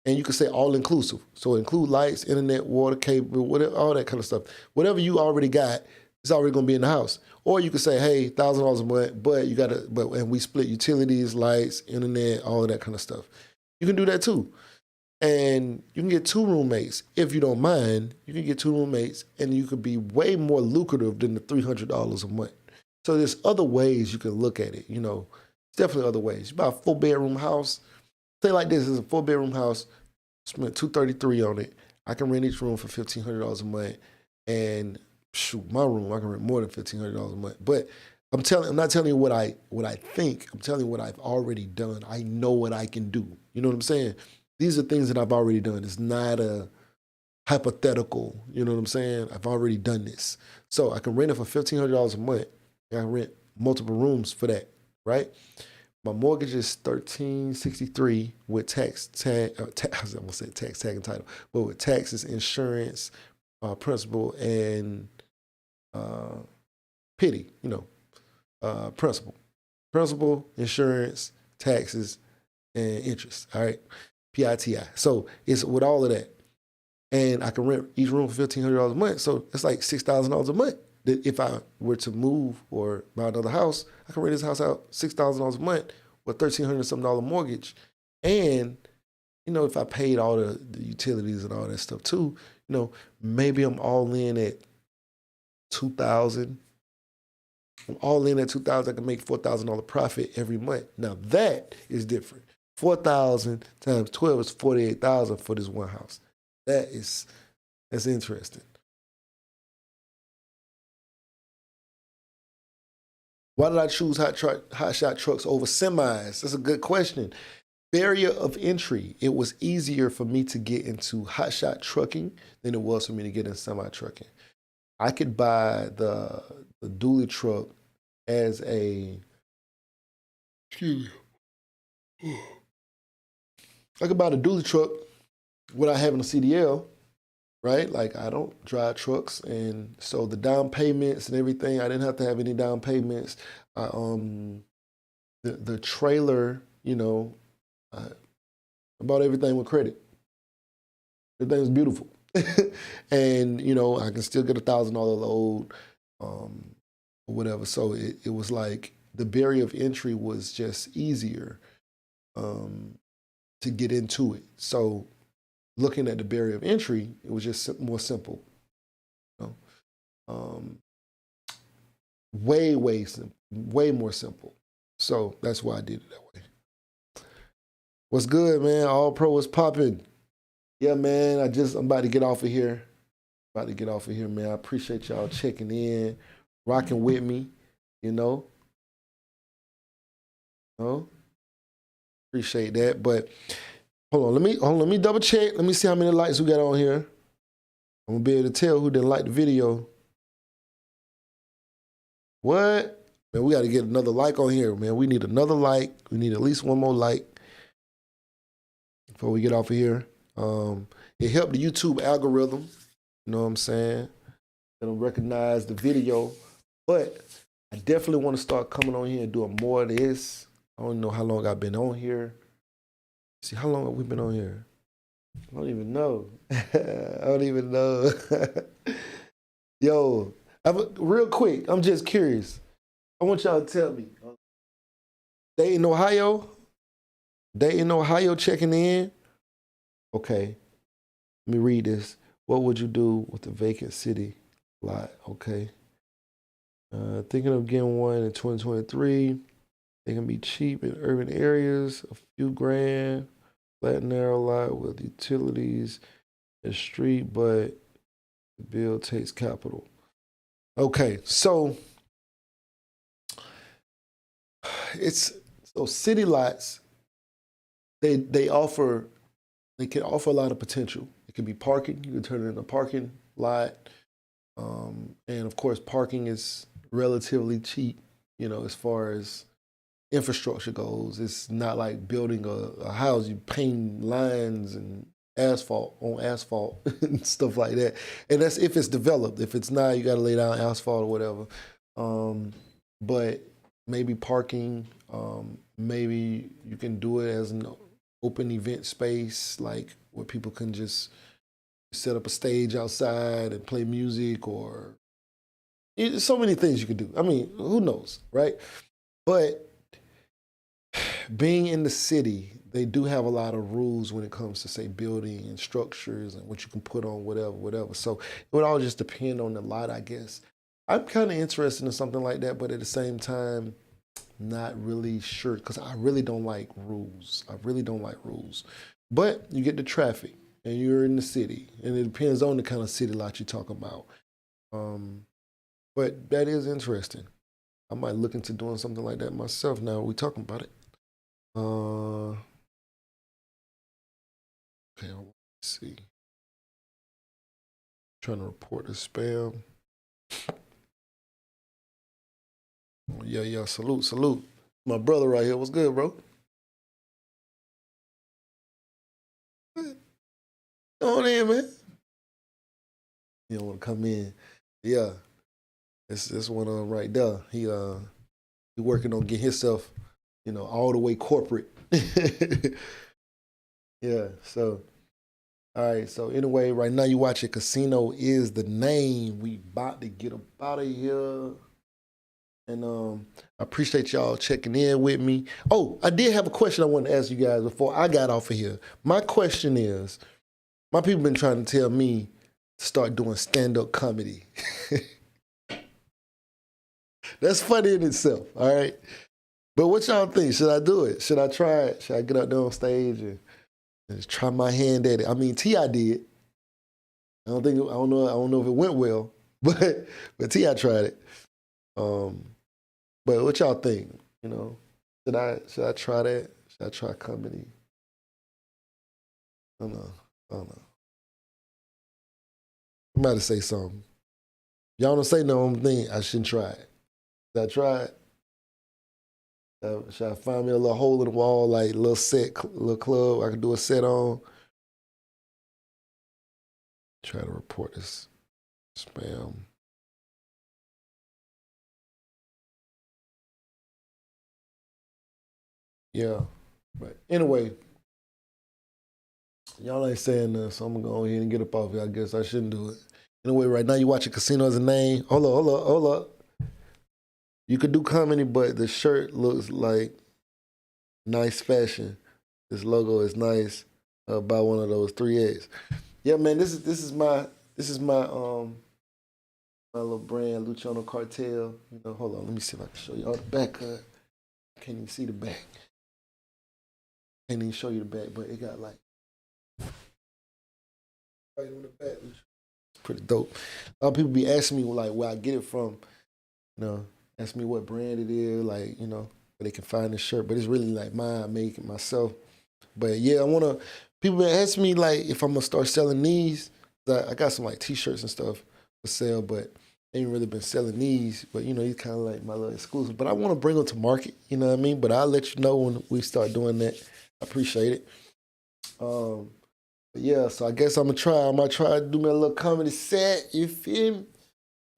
and you can say all inclusive. So include lights, internet, water, cable, whatever, all that kind of stuff. Whatever you already got, it's already going to be in the house. Or you could say, hey, $1,000 a month, but you got to, and we split utilities, lights, internet, all of that kind of stuff. You can do that too. And you can get 2 roommates. If you don't mind, you can get 2 roommates, and you could be way more lucrative than the $300 a month. So there's other ways you can look at it. You know, it's definitely other ways. You buy a 4-bedroom house. Say like this, is a 4-bedroom house, spent $233 on it. I can rent each room for $1,500 a month. And shoot, my room, I can rent more than $1,500 a month. But I'm not telling you what I think. I'm telling you what I've already done. I know what I can do. You know what I'm saying? These are things that I've already done. It's not a hypothetical. You know what I'm saying? I've already done this. So I can rent it for $1,500 a month. I can rent multiple rooms for that, right? My mortgage is $1,363 with I was gonna say tax tag and title, but with taxes, insurance, principal, and pity. You know, principal, insurance, taxes, and interest. All right, PITI. So it's with all of that, and I can rent each room for $1,500 a month. So it's like $6,000 a month. That if I were to move or buy another house, I can rent this house out $6,000 a month with $1,300 something mortgage. And, you know, if I paid all the utilities and all that stuff too, you know, maybe I'm all in at $2,000. I'm all in at $2,000. I can make $4,000 profit every month. Now that is different. 4,000 times 12 is 48,000 for this one house. That's interesting. Why did I choose hot shot trucks over semis? That's a good question. Barrier of entry. It was easier for me to get into hot shot trucking than it was for me to get in semi trucking. I could buy the dually truck as a, excuse me. I could buy the dually truck without having a CDL, right? Like I don't drive trucks, and so the down payments and everything, I didn't have to have any down payments. The trailer, you know, I bought everything with credit. Everything was beautiful. And, you know, I can still get $1,000 load or whatever. So it was like the barrier of entry was just easier to get into it. So looking at the barrier of entry, it was just more simple. You know? Way simple, way more simple. So that's why I did it that way. What's good, man? All Pro is popping. Yeah, man, I'm about to get off of here. Man. I appreciate y'all checking in, rocking with me, you know. Appreciate that. But hold on, let me double check. Let me see how many likes we got on here. I'm gonna be able to tell who didn't like the video. What? Man, we got to get another like on here, man. We need another like. We need at least one more like before we get off of here. It helped the YouTube algorithm. You know what I'm saying? It'll recognize the video. But I definitely want to start coming on here and doing more of this. I don't know how long I've been on here. See, how long have we been on here? I don't even know. I don't even know. Yo, real quick, I'm just curious. I want y'all to tell me. Dayton, Ohio? Dayton, Ohio checking in? Okay. Let me read this. What would you do with the vacant city lot? Okay. Thinking of getting one in 2023. They can be cheap in urban areas, a few grand, flat narrow lot with utilities and street, but the bill takes capital. Okay, so city lots, they can offer a lot of potential. It could be parking. You can turn it into a parking lot. And of course, parking is relatively cheap, as far as infrastructure goes. It's not like building a house. You paint lines and asphalt and stuff like that. And that's if it's developed. If it's not, you got to lay down asphalt or whatever. But maybe parking, maybe you can do it as an open event space, like where people can just set up a stage outside and play music, or so many things you could do. I mean, who knows, right? But being in the city, they do have a lot of rules when it comes to, say, building and structures and what you can put on whatever. So it would all just depend on the lot, I guess. I'm kind of interested in something like that, but at the same time, not really sure, because I really don't like rules. But you get the traffic, and you're in the city, and it depends on the kind of city lot you're talking about. But that is interesting. I might look into doing something like that myself now we're talking about it. Okay, let's see. Trying to report the spam. Oh, yeah, salute. My brother right here. What's good, bro? Go on in, man. You don't want to come in. Yeah. This one right there. He working on getting himself, all the way corporate. Yeah, so all right, so anyway, right now you watching Casino Is the Name. We about to get up out of here. And I appreciate y'all checking in with me. Oh, I did have a question I wanted to ask you guys before I got off of here. My question is, my people been trying to tell me to start doing stand-up comedy. That's funny in itself, all right? But what y'all think? Should I do it? Should I try it? Should I get out there on stage and just try my hand at it? I mean, T.I. did. I don't know if it went well, but T.I. tried it. But what y'all think? Should I try that? Should I try comedy? I don't know. I'm about to say something. Y'all don't say no, I shouldn't try it. Should I try it? Should I find me a little hole in the wall, like a little club I can do a set on? Try to report this spam. Yeah, but anyway, y'all ain't saying this, so I'm gonna go ahead and get up off here. I guess I shouldn't do it. Anyway, right now you watching Casino Is the Name. Hold up. You could do comedy, but the shirt looks like nice fashion. This logo is nice. Buy one of those 3X. Yeah, man, this is my my little brand, Luciano Cartel. Hold on, let me see if I can show y'all the back cut. I can't even see the back. Can't even show you the back, but it got like right on the back. It's pretty dope. A lot of people be asking me like where I get it from. Ask me what brand it is, like, where they can find this shirt. But it's really like mine, I make it myself. But yeah, people been asking me like if I'm gonna start selling these. I got some like t-shirts and stuff for sale, but ain't really been selling these. But he's kind of like my little exclusive. But I want to bring them to market, you know what I mean? But I'll let you know when we start doing that. I appreciate it. But yeah, so I guess I might try to do me a little comedy set, you feel me?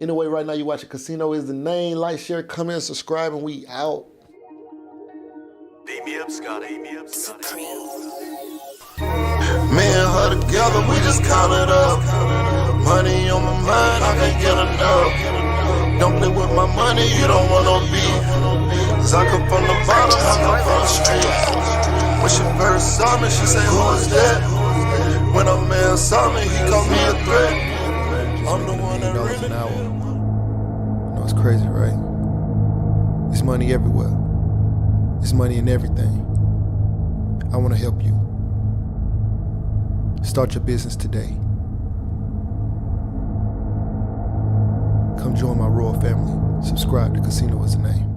Anyway, right now you watching Casino Is the Name. Like, share, comment, subscribe, and we out. Beat me up, Scotty. Me and her together, we just count it up. Money on my mind, I can't get enough. Don't play with my money, you don't want no beef. Cause I come from the bottom, I come from the street. When she first saw me, she said, who is that? When a man saw me, he called me a threat. I'm the one that really an hour. You know, it's crazy, right? There's money everywhere. There's money in everything. I want to help you. Start your business today. Come join my royal family. Subscribe to Casino Is the Name.